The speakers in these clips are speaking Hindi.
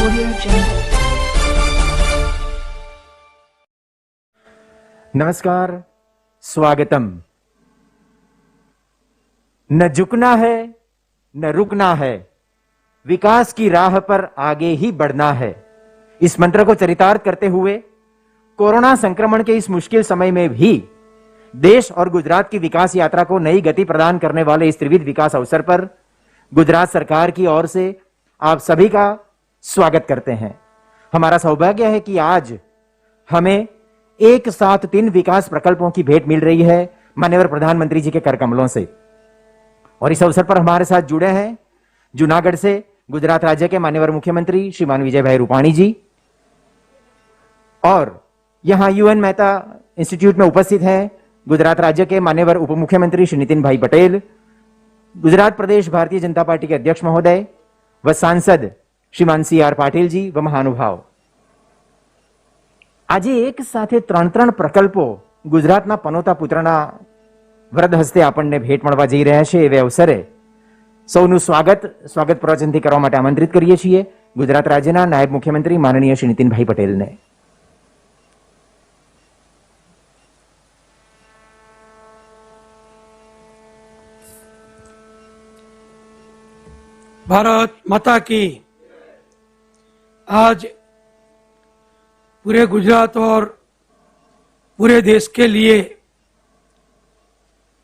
Audio Jungle. नमस्कार, स्वागतम। न झुकना है न रुकना है, विकास की राह पर आगे ही बढ़ना है। इस मंत्र को चरितार्थ करते हुए कोरोना संक्रमण के इस मुश्किल समय में भी देश और गुजरात की विकास यात्रा को नई गति प्रदान करने वाले इस त्रिविध विकास अवसर पर गुजरात सरकार की ओर से आप सभी का स्वागत करते हैं। हमारा सौभाग्य है कि आज हमें एक साथ 3 विकास प्रकल्पों की भेंट मिल रही है माननीय प्रधानमंत्री जी के कर कमलों से। और इस अवसर पर हमारे साथ जुड़े हैं जूनागढ़ से गुजरात राज्य के माननीय मुख्यमंत्री श्रीमान विजय भाई रूपाणी जी, और यहां यूएन मेहता इंस्टीट्यूट में उपस्थित हैं गुजरात राज्य के माननीय उप मुख्यमंत्री श्री नितिन भाई पटेल, गुजरात प्रदेश भारतीय जनता पार्टी के अध्यक्ष महोदय व सांसद श्रीमान CR पाटिल जी व महानुभाव। आज एक साथे 3 प्रकल्पो गुजरातना पनोता पुत्रना वरद हस्ते આપણને भेट મળવા જઈ રહ્યા છે। એવે અવસરે સૌનું સ્વાગત પ્રવચનથી કરવા માટે આમંત્રિત કરીએ છીએ ગુજરાત રાજ્યના નાયબ મુખ્યમંત્રી માનનીય શ્રી નીતિનભાઈ પટેલને। भारत माता की। आज पूरे गुजरात और पूरे देश के लिए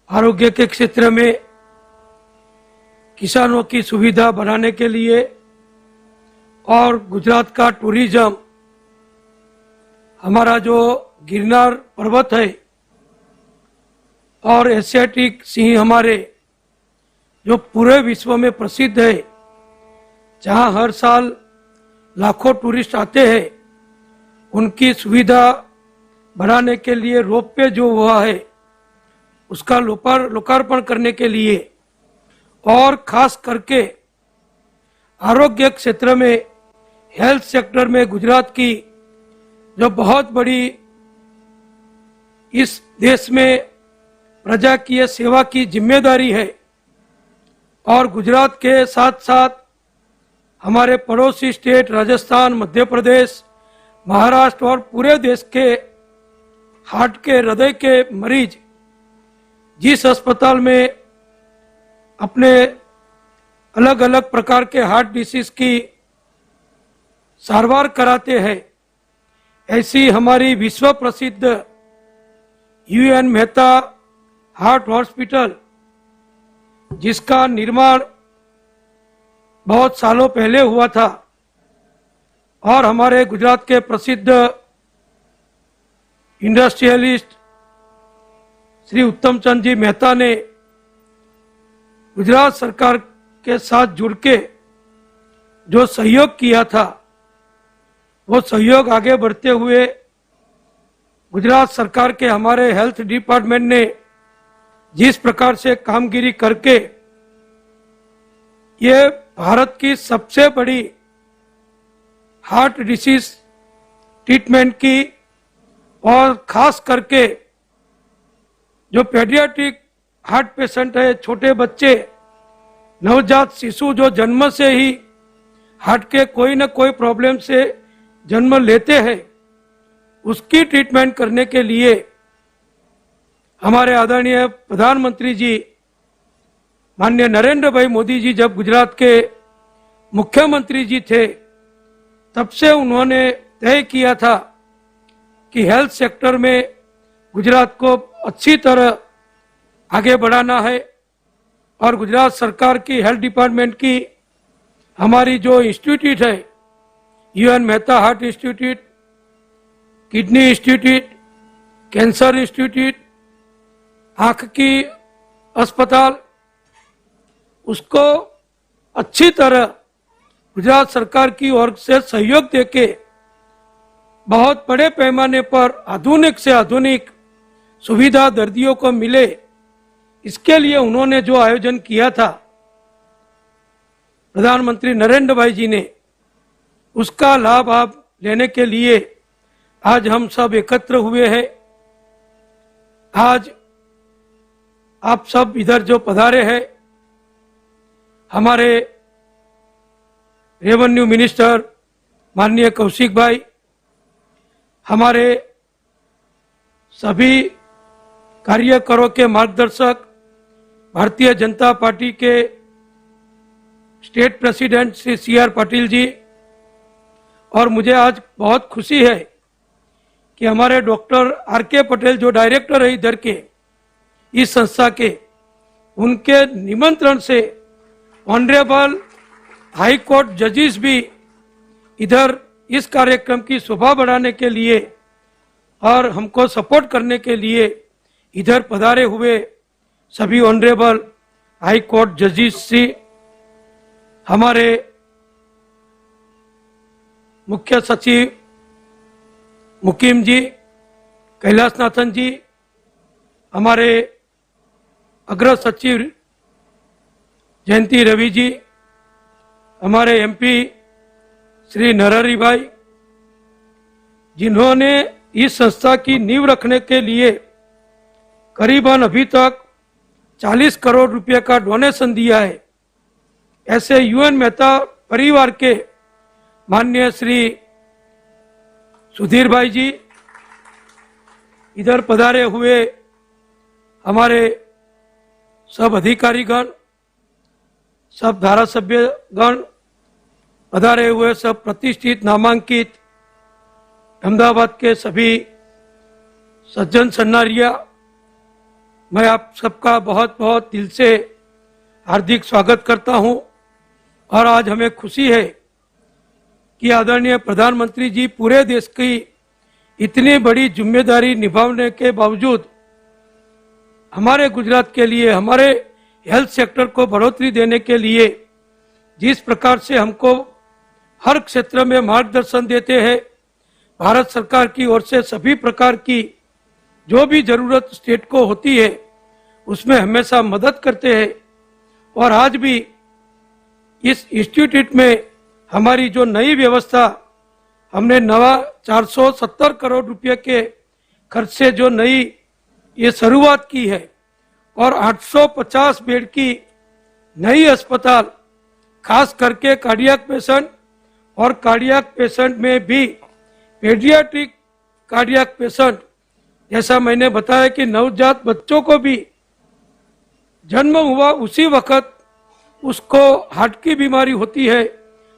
आरोग्य के क्षेत्र में किसानों की सुविधा बढ़ाने के लिए और गुजरात का टूरिज्म, हमारा जो गिरनार पर्वत है और एशियाटिक सिंह हमारे जो पूरे विश्व में प्रसिद्ध है, जहां हर साल लाखों टूरिस्ट आते हैं, उनकी सुविधा बढ़ाने के लिए रोपवे जो हुआ है उसका लोकार्पण करने के लिए और खास करके आरोग्य क्षेत्र में, हेल्थ सेक्टर में गुजरात की जो बहुत बड़ी इस देश में प्रजा की सेवा की जिम्मेदारी है, और गुजरात के साथ साथ हमारे पड़ोसी स्टेट राजस्थान, मध्य प्रदेश, महाराष्ट्र और पूरे देश के हार्ट के, हृदय के मरीज जिस अस्पताल में अपने अलग अलग प्रकार के हार्ट डिसीज की सारवार कराते हैं, ऐसी हमारी विश्व प्रसिद्ध यूएन मेहता हार्ट हॉस्पिटल, जिसका निर्माण बहुत सालों पहले हुआ था, और हमारे गुजरात के प्रसिद्ध इंडस्ट्रियलिस्ट श्री उत्तम चंद जी मेहता ने गुजरात सरकार के साथ जुड़ के जो सहयोग किया था, वो सहयोग आगे बढ़ते हुए गुजरात सरकार के हमारे हेल्थ डिपार्टमेंट ने जिस प्रकार से कामगिरी करके ये भारत की सबसे बड़ी हार्ट डिसीज ट्रीटमेंट की, और खास करके जो पेडियाट्रिक हार्ट पेशेंट है, छोटे बच्चे, नवजात शिशु जो जन्म से ही हार्ट के कोई न कोई प्रॉब्लम से जन्म लेते हैं, उसकी ट्रीटमेंट करने के लिए हमारे आदरणीय प्रधानमंत्री जी माननीय नरेंद्र भाई मोदी जी जब गुजरात के मुख्यमंत्री जी थे, तब से उन्होंने तय किया था कि हेल्थ सेक्टर में गुजरात को अच्छी तरह आगे बढ़ाना है, और गुजरात सरकार की हेल्थ डिपार्टमेंट की हमारी जो इंस्टीट्यूट है, UN Mehta heart institute, kidney institute, cancer institute, आँख की अस्पताल, उसको अच्छी तरह गुजरात सरकार की ओर से सहयोग देके बहुत बड़े पैमाने पर आधुनिक से आधुनिक सुविधा दर्दियों को मिले, इसके लिए उन्होंने जो आयोजन किया था प्रधानमंत्री नरेंद्र भाई जी ने, उसका लाभ आप लेने के लिए आज हम सब एकत्र हुए हैं। आज आप सब इधर जो पधारे हैं, हमारे रेवेन्यू मिनिस्टर माननीय कौशिक भाई, हमारे सभी कार्यकरों के मार्गदर्शक, भारतीय जनता पार्टी के state president Shri CR Patil ji, और मुझे आज बहुत खुशी है कि हमारे डॉक्टर RK पटेल जो डायरेक्टर है इधर के इस संस्था के, उनके निमंत्रण से ऑनरेबल हाई कोर्ट जजेस भी इधर इस कार्यक्रम की शोभा बढ़ाने के लिए और हमको सपोर्ट करने के लिए इधर पधारे हुए सभी ऑनरेबल हाई कोर्ट जजेस से, हमारे मुख्य सचिव मुकीम जी, कैलाशनाथन जी, हमारे अग्र सचिव जयंती रवि जी, हमारे MP श्री नरहरि भाई, जिन्होंने इस संस्था की नींव रखने के लिए करीबन अभी तक 40 करोड़ रुपए का डोनेशन दिया है। ऐसे UN मेहता परिवार के माननीय श्री सुधीर भाई जी, इधर पधारे हुए हमारे सब अधिकारीगण, सब धारासभ्यगण, पधारे हुए सब प्रतिष्ठित नामांकित अहमदाबाद के सभी सज्जन सन्नारिया, मैं आप सबका बहुत बहुत दिल से हार्दिक स्वागत करता हूं। और आज हमें खुशी है कि आदरणीय प्रधानमंत्री जी पूरे देश की इतनी बड़ी जिम्मेदारी निभाने के बावजूद हमारे गुजरात के लिए, हमारे हेल्थ सेक्टर को बढ़ोतरी देने के लिए जिस प्रकार से हमको हर क्षेत्र में मार्गदर्शन देते हैं, भारत सरकार की ओर से सभी प्रकार की जो भी जरूरत स्टेट को होती है उसमें हमेशा मदद करते हैं। और आज भी इस इंस्टीट्यूट में हमारी जो नई व्यवस्था, हमने नवा 470 करोड़ रुपए के खर्च से जो नई ये शुरुआत की है और 850 बेड की नई अस्पताल, खास करके कार्डियक पेशेंट और कार्डियक पेशेंट में भी पेडियाट्रिक कार्डियक पेशेंट, जैसा मैंने बताया कि नवजात बच्चों को भी जन्म हुआ उसी वक्त उसको हार्ट की बीमारी होती है,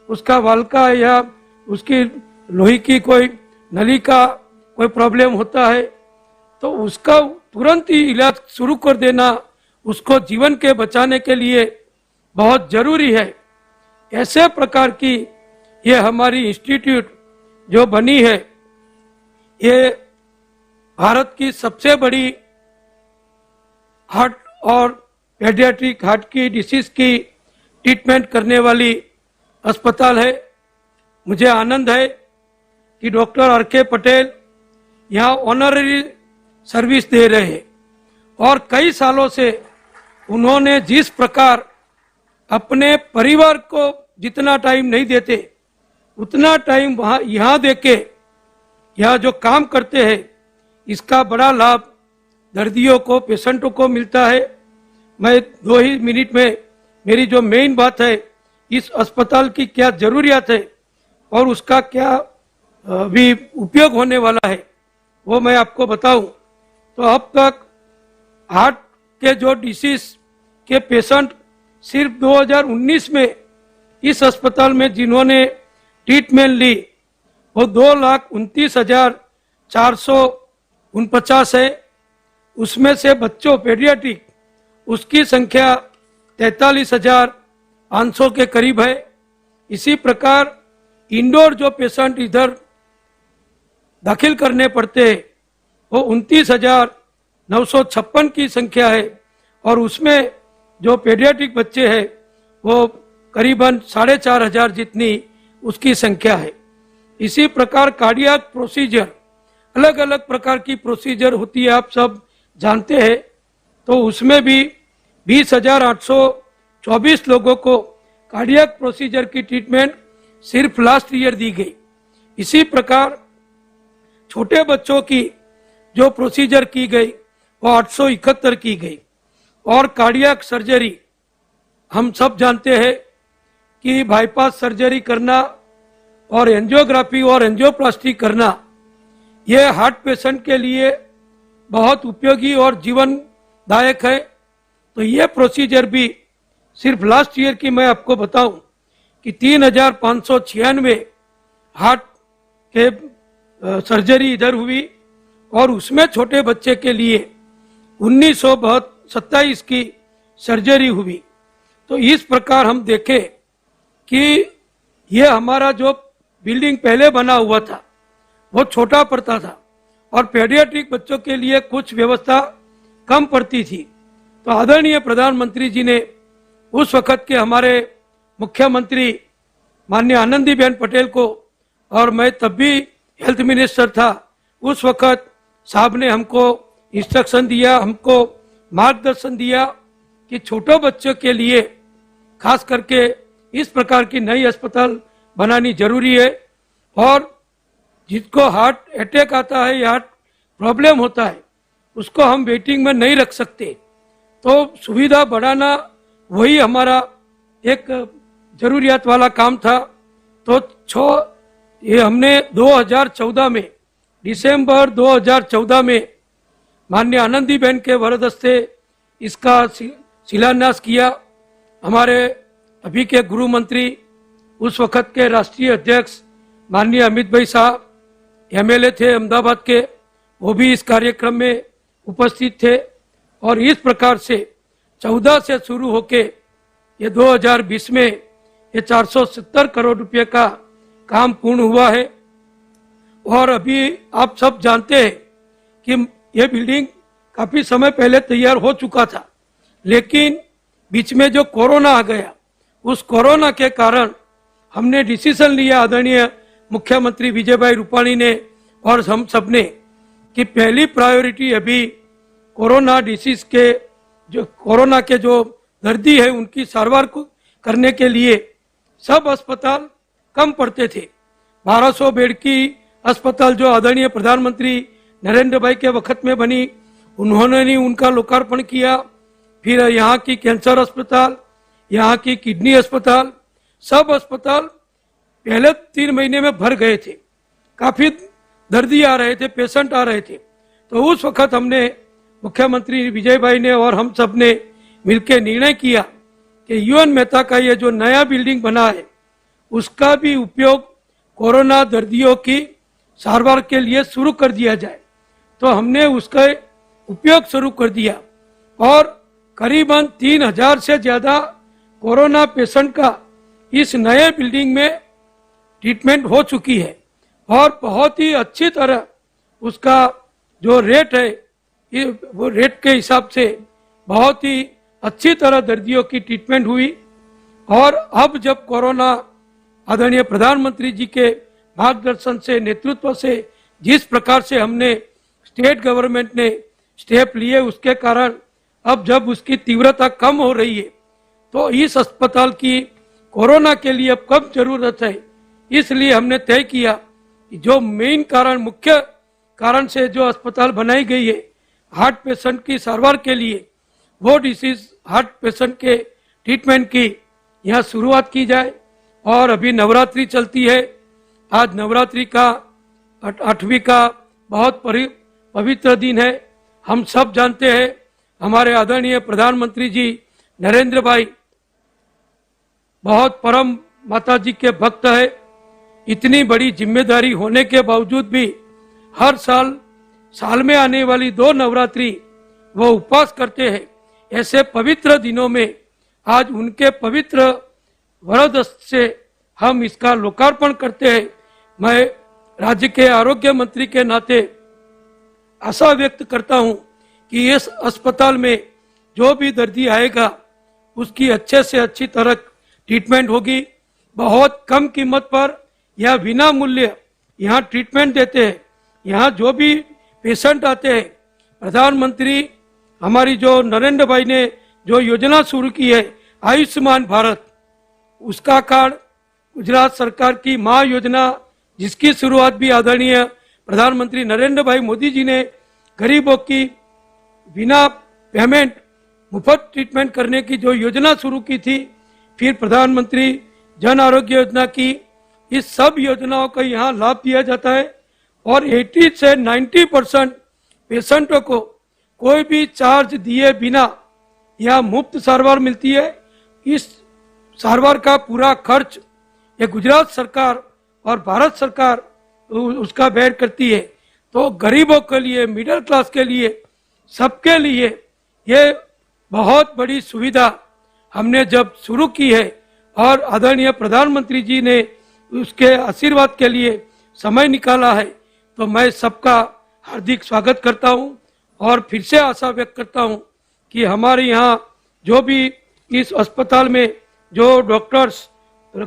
उसका वाल्का या उसकी लोही की कोई नली का कोई प्रॉब्लम होता है, तो उसका तुरंत ही इलाज शुरू कर देना उसको जीवन के बचाने के लिए बहुत जरूरी है। ऐसे प्रकार की ये हमारी इंस्टीट्यूट जो बनी है, ये भारत की सबसे बड़ी हार्ट और पेडियाट्रिक हार्ट की डिसीज की ट्रीटमेंट करने वाली अस्पताल है। मुझे आनंद है कि डॉक्टर RK पटेल यहाँ ऑनररी सर्विस दे रहे हैं और कई सालों से उन्होंने जिस प्रकार अपने परिवार को जितना टाइम नहीं देते उतना टाइम वहाँ यहाँ देके यहाँ जो काम करते हैं, इसका बड़ा लाभ दर्दियों को, पेशेंटों को मिलता है। मैं 2 ही मिनट में मेरी जो मेन बात है, इस अस्पताल की क्या जरूरियात है और उसका क्या भी उपयोग होने वाला है, वो मैं आपको बताऊं। तो अब तक हार्ट के जो डिसीज के पेशेंट सिर्फ 2019 में इस अस्पताल में जिन्होंने ट्रीटमेंट ली वो 2,29,449 है। उसमें से बच्चों पेडियाट्रिक उसकी संख्या 43,500 के करीब है। इसी प्रकार इंडोर जो पेशेंट इधर दाखिल करने पड़ते हैं वो 29,956 की संख्या है और उसमें जो पेडियाट्रिक बच्चे हैं वो करीबन 4,500 जितनी उसकी संख्या है। इसी प्रकार कार्डियक प्रोसीजर, अलग अलग प्रकार की प्रोसीजर होती है, आप सब जानते हैं, तो उसमें भी 20,824 लोगों को कार्डियक प्रोसीजर की ट्रीटमेंट सिर्फ लास्ट ईयर दी गई। इसी प्रकार छोटे बच्चों की जो प्रोसीजर की गई वो 871 की गई। और कार्डियक सर्जरी, हम सब जानते हैं कि बाईपास सर्जरी करना और एंजियोग्राफी और एंजियोप्लास्टी करना ये हार्ट पेशेंट के लिए बहुत उपयोगी और जीवनदायक है। तो ये प्रोसीजर भी सिर्फ लास्ट ईयर की मैं आपको बताऊं कि 3,596 हार्ट के सर्जरी इधर हुई और उसमें छोटे बच्चे के लिए 1927 की सर्जरी हुई। तो इस प्रकार हम देखें कि ये हमारा जो बिल्डिंग पहले बना हुआ था वो छोटा पड़ता था और पेडियाट्रिक बच्चों के लिए कुछ व्यवस्था कम पड़ती थी। तो आदरणीय प्रधानमंत्री जी ने उस वक्त के हमारे मुख्यमंत्री माननीय आनंदीबेन पटेल को, और मैं तब भी हेल्थ मिनिस्टर था, उस वक्त साहब ने हमको इंस्ट्रक्शन दिया, हमको मार्गदर्शन दिया कि छोटे बच्चों के लिए खास करके इस प्रकार की नई अस्पताल बनानी जरूरी है। और जिसको हार्ट अटैक आता है या हार्ट प्रॉब्लम होता है उसको हम वेटिंग में नहीं रख सकते। तो सुविधा बढ़ाना वही हमारा एक जरूरियात वाला काम था। तो ये हमने 2014 में, दिसंबर 2014 में माननीय आनंदीबेन के वरदस्ते इसका शिलान्यास किया। हमारे अभी के गृह मंत्री, उस वक्त के राष्ट्रीय अध्यक्ष माननीय अमित भाई साहब एमएलए थे अहमदाबाद के, वो भी इस कार्यक्रम में उपस्थित थे। और इस प्रकार से 14 से शुरू होके ये 2020 में ये 470 करोड़ रुपए का काम पूर्ण हुआ है। और अभी आप सब जानते हैं कि ये बिल्डिंग काफी समय पहले तैयार हो चुका था, लेकिन बीच में जो कोरोना आ गया, उस कोरोना के कारण हमने डिसीजन लिया, आदरणीय मुख्यमंत्री विजय भाई रूपाणी ने और हम सब ने, कि पहली प्रायोरिटी अभी कोरोना डिसीज के कोरोना के जो दर्दी है उनकी सारवार को करने के लिए सब अस्पताल कम पड़ते थे। 1200 बेड की अस्पताल जो आदरणीय प्रधानमंत्री नरेंद्र भाई के वक्त में बनी, उन्होंने ही उनका लोकार्पण किया। फिर यहाँ की कैंसर अस्पताल, यहाँ की किडनी अस्पताल, सब अस्पताल पहले 3 महीने में भर गए थे। काफी दर्दी आ रहे थे, पेशेंट आ रहे थे। तो उस वक्त हमने, मुख्यमंत्री विजय भाई ने और हम सब ने मिलकर निर्णय किया कि यूएन मेहता का ये जो नया बिल्डिंग बना है उसका भी उपयोग कोरोना दर्दियों की सारवार के लिए शुरू कर दिया जाए। तो हमने उसका उपयोग शुरू कर दिया और करीबन 3,000 से ज्यादा कोरोना पेशेंट का इस नए बिल्डिंग में ट्रीटमेंट हो चुकी है। और बहुत ही अच्छी तरह उसका जो रेट है, वो रेट के हिसाब से बहुत ही अच्छी तरह दर्दियों की ट्रीटमेंट हुई। और अब जब कोरोना आदरणीय प्रधानमंत्री जी के मार्गदर्शन से, नेतृत्व से, जिस प्रकार से हमने स्टेट गवर्नमेंट ने स्टेप लिए, उसके कारण अब जब उसकी तीव्रता कम हो रही है तो इस अस्पताल की कोरोना के लिए अब कब जरूरत है। इसलिए हमने तय किया कि जो मेन कारण, मुख्य कारण से जो अस्पताल बनाई गई है हार्ट पेशेंट की सारवार के लिए, वो डिसीज हार्ट पेशेंट के ट्रीटमेंट की यहाँ शुरुआत की जाए। और अभी नवरात्रि चलती है, आज नवरात्रि का 8वीं का बहुत पवित्र दिन है। हम सब जानते हैं हमारे आदरणीय प्रधानमंत्री जी नरेंद्र भाई बहुत परम माता जी के भक्त है। इतनी बड़ी जिम्मेदारी होने के बावजूद भी हर साल में आने वाली 2 नवरात्रि वो उपवास करते हैं। ऐसे पवित्र दिनों में आज उनके पवित्र वरदस्त से हम इसका लोकार्पण करते हैं। मैं राज्य के आरोग्य मंत्री के नाते आशा व्यक्त करता हूं कि इस अस्पताल में जो भी दर्दी आएगा उसकी अच्छे से अच्छी तरह ट्रीटमेंट होगी। बहुत कम कीमत पर या बिना मूल्य यहाँ ट्रीटमेंट देते हैं। यहाँ जो भी पेशेंट आते हैं, प्रधानमंत्री हमारी जो नरेंद्र भाई ने जो योजना शुरू की है आयुष्मान भारत, उसका कार्ड, गुजरात सरकार की माँ योजना जिसकी शुरुआत भी आदरणीय प्रधानमंत्री नरेंद्र भाई मोदी जी ने गरीबों की बिना पेमेंट मुफ्त ट्रीटमेंट करने की जो योजना शुरू की थी, फिर प्रधानमंत्री जन आरोग्य योजना की, इस सब योजनाओं का यहाँ लाभ दिया जाता है और 80 से 90% पेशेंटों को कोई भी चार्ज दिए बिना यहाँ मुफ्त सारवार मिलती है। इस सारवार का पूरा खर्च ये गुजरात सरकार और भारत सरकार उसका बेयर करती है। तो गरीबों के लिए, मिडिल क्लास के लिए, सबके लिए ये बहुत बड़ी सुविधा हमने जब शुरू की है और आदरणीय प्रधानमंत्री जी ने उसके आशीर्वाद के लिए समय निकाला है, तो मैं सबका हार्दिक स्वागत करता हूं और फिर से आशा व्यक्त करता हूं कि हमारे यहाँ जो भी इस अस्पताल में जो डॉक्टर्स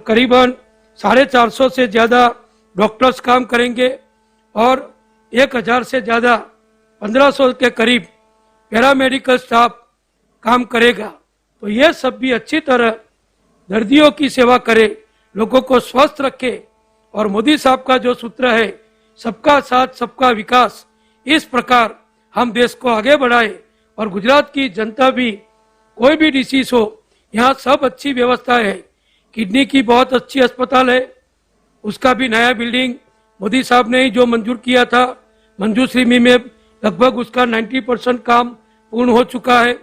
करीबन 450 से ज़्यादा डॉक्टर्स काम करेंगे और 1000 से ज़्यादा 1500 के करीब पैरामेडिकल स्टाफ काम करेगा। तो ये सब भी अच्छी तरह दर्दियों की सेवा करे, लोगों को स्वस्थ रखे और मोदी साहब का जो सूत्र है सबका साथ सबका विकास, इस प्रकार हम देश को आगे बढ़ाए और गुजरात की जनता भी कोई भी डिसीज हो, यहाँ सब अच्छी व्यवस्था है। किडनी की बहुत अच्छी अस्पताल है, उसका भी नया बिल्डिंग मोदी साहब ने ही जो मंजूर किया था, मंजूश्री में लगभग उसका 90% काम पूर्ण हो चुका है।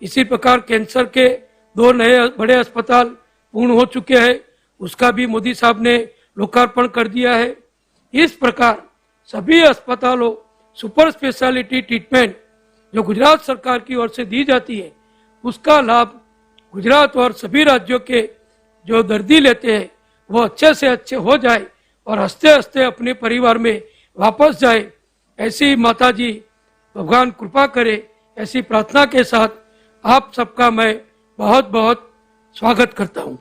इसी प्रकार कैंसर के 2 नए बड़े अस्पताल पूर्ण हो चुके हैं, उसका भी मोदी साहब ने लोकार्पण कर दिया है। इस प्रकार सभी अस्पतालों सुपर स्पेशलिटी ट्रीटमेंट जो गुजरात सरकार की ओर से दी जाती है, उसका लाभ गुजरात और सभी राज्यों के जो दर्दी लेते हैं वो अच्छे से अच्छे हो जाए और हंसते हंसते अपने परिवार में वापस जाए, ऐसी माता जी भगवान कृपा करे, ऐसी प्रार्थना के साथ आप सबका मैं बहुत बहुत स्वागत करता हूं।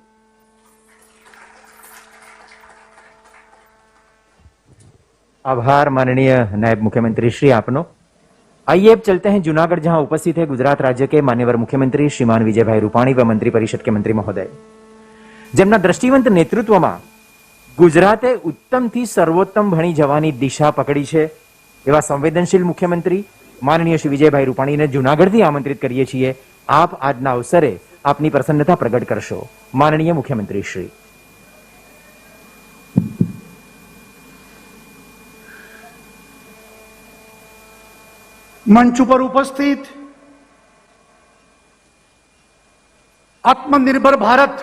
आभार माननीय नायब मुख्यमंत्री श्री आपनो। आइए अब चलते हैं जूनागढ़, जहां उपस्थित है गुजरात राज्य के मान्यवर मुख्यमंत्री श्रीमान विजयभाई रूपाणी व मंत्री परिषद के मंत्री महोदय, જેમના દ્રષ્ટિવંત નેતૃત્વમાં ગુજરાતે ઉત્તમથી સર્વોત્તમ ભણી જવાની દિશા પકડી છે એવા સંવેદનશીલ મુખ્યમંત્રી માનનીય શ્રી વિજયભાઈ રૂપાણીને જૂનાગઢથી આમંત્રિત કરીએ છીએ। આપ આજના અવસરે આપની પ્રસન્નતા પ્રગટ કરશો, માનનીય મુખ્યમંત્રી શ્રી। मंच पर उपस्थित आत्मनिर्भर भारत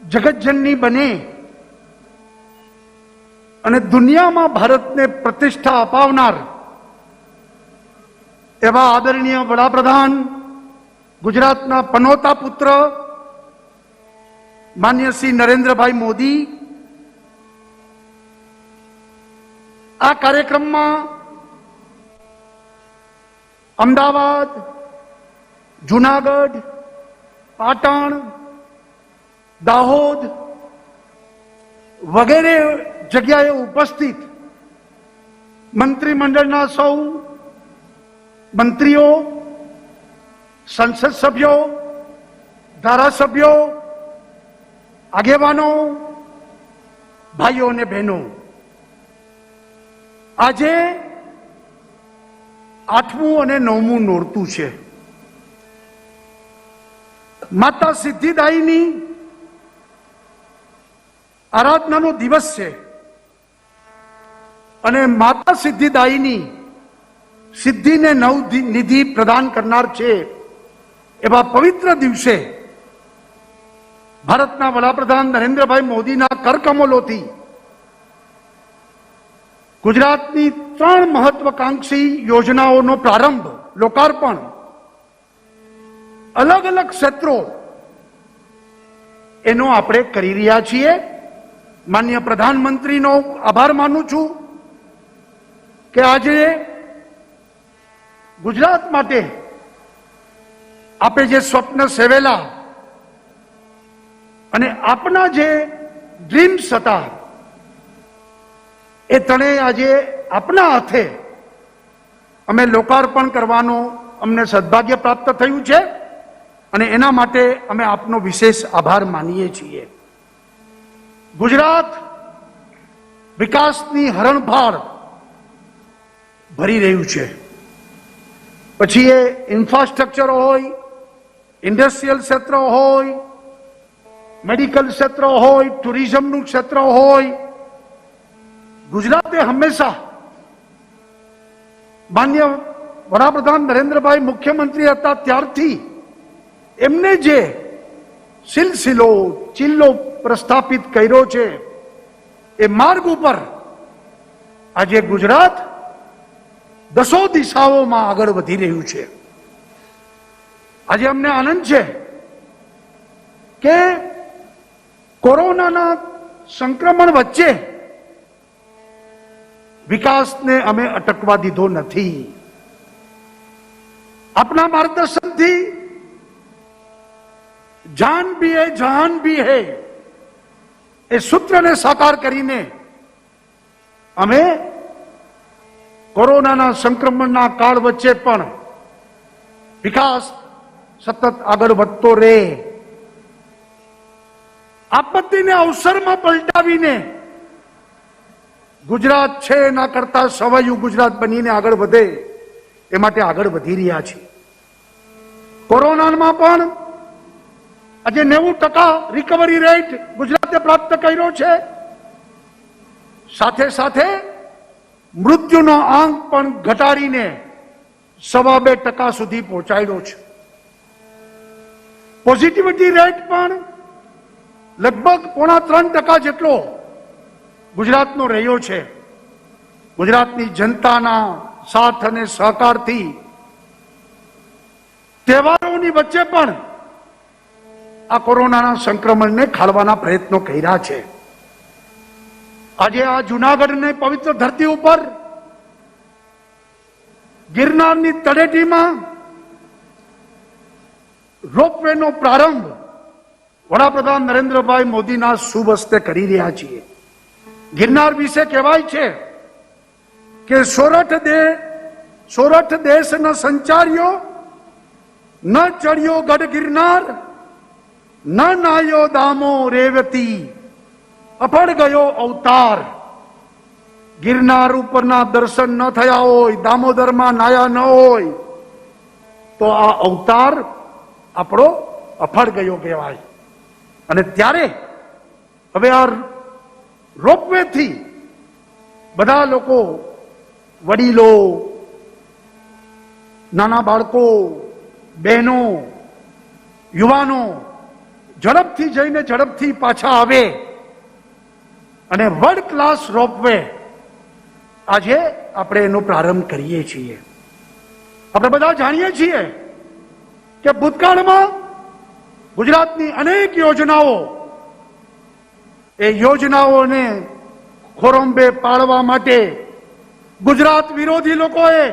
जगतजननी बने અને દુનિયામાં ભારતને પ્રતિષ્ઠા અપાવનાર એવા આદરણીય વડાપ્રધાન, ગુજરાતના પનોતા પુત્ર માન્ય શ્રી નરેન્દ્રભાઈ મોદી આ કાર્યક્રમમાં અમદાવાદ, જૂનાગઢ, પાટણ, દાહોદ વગેરે જગ્યાએ ઉપસ્થિત મંત્રીમંડળના સૌ મંત્રીઓ, સંસદ સભ્યો, ધારાસભ્યો, આગેવાનો, ભાઈઓ અને બહેનો, આજે 8મું અને 9મું નોરતું છે। માતા સિદ્ધિદાયીની આરાધનાનો દિવસ છે અને માતા સિદ્ધિદાયીની સિદ્ધિને નવનિધિ પ્રદાન કરનાર છે એવા પવિત્ર દિવસે ભારતના વડાપ્રધાન નરેન્દ્રભાઈ મોદીના કરકમલોથી ગુજરાતની 3 મહત્વકાંક્ષી યોજનાઓનો પ્રારંભ, લોકાર્પણ, અલગ અલગ ક્ષેત્રો એનો આપણે કરી રહ્યા છીએ। માનનીય પ્રધાનમંત્રીનો આભાર માનું છું કે આજે ગુજરાત માટે આપે જે સ્વપ્ન સેવેલા અને આપના જે ડ્રીમ્સ હતા એ તણે આજે આપના હાથે અમે લોકાર્પણ કરવાનો અમને સદભાગ્ય પ્રાપ્ત થયું છે અને એના માટે અમે આપનો વિશેષ આભાર માનીએ છીએ। ગુજરાત વિકાસની હરણફાળ ભરી રહ્યું છે, પછી એ ઇન્ફ્રાસ્ટ્રક્ચર હોય, ઇન્ડસ્ટ્રીયલ ક્ષેત્ર હોય, મેડિકલ ક્ષેત્ર હોય, ટુરિઝમનું ક્ષેત્ર હોય, ગુજરાતે હંમેશા માન્ય વડાપ્રધાન નરેન્દ્રભાઈ મુખ્યમંત્રી હતા ત્યારથી એમને જે સિલસિલો ચિલ્લો પ્રસ્થાપિત કર્યો છે એ માર્ગ ઉપર આજે ગુજરાત દસો દિશાઓમાં આગળ વધી રહ્યું છે. આજે અમને આનંદ છે કે કોરોનાના સંક્રમણ વચ્ચે વિકાસને અમે અટકવા દીધો નથી. આપના માર્ગદર્શનથી જાન ભી હૈ જહાન ભી હૈ એ સૂત્રને સાકાર કરીને અમે કોરોનાના સંક્રમણના કાળ વચ્ચે પણ વિકાસ સતત આગળ વધતો રહે, આપત્તિને અવસરમાં પલટાવીને ગુજરાત છે એના કરતા સવાયું ગુજરાત બનીને આગળ વધે એ માટે આગળ વધી રહ્યા છે. કોરોનામાં પણ આજે 90% રિકવરી રેટ ગુજરાતે પ્રાપ્ત કર્યો છે. સાથે સાથે મૃત્યુનો આંક પણ ઘટાડીને 2.25% સુધી પહોંચાડ્યો છે. પોઝિટિવિટી રેટ પણ લગભગ 3.25% જેટલો ગુજરાતનો રહ્યો છે. ગુજરાતની જનતાના સાથ અને સહકારથી તહેવારોની વચ્ચે પણ આ કોરોનાના સંક્રમણને ખાળવાના પ્રયત્નો કર્યા છે. આજે આ જૂનાગઢની પવિત્ર ધરતી ઉપર ગિરનારની તળેટીમાં રોપવેનો પ્રારંભ વડાપ્રધાન નરેન્દ્રભાઈ મોદીના શુભ હસ્તે કરી રહ્યા છીએ. ગિરનાર વિશે કહેવાય છે કે સોરઠ દેશના સંચાર્યો ન ચડ્યો ગઢ ગિરનાર ન નાયો દામો રેવતી અફળ ગયો અવતાર. ગિરનાર ઉપરના દર્શન ન થયા હોય, દામોદરમાં નાયા ન હોય તો આ અવતાર આપણો અફળ ગયો કહેવાય. અને ત્યારે હવે આ રોપવે થી બધા લોકો, વડીલો, નાના બાળકો, બહેનો, યુવાનો ઝડપથી જઈને ઝડપથી પાછા આવે અને વર્લ્ડ ક્લાસ રોપવે આજે આપણે એનો પ્રારંભ કરીએ છીએ. આપણે બધા જાણીએ છીએ કે ભૂતકાળમાં ગુજરાતની અનેક યોજનાઓ, એ યોજનાઓને ખોરંબે પાડવા માટે ગુજરાત વિરોધી લોકોએ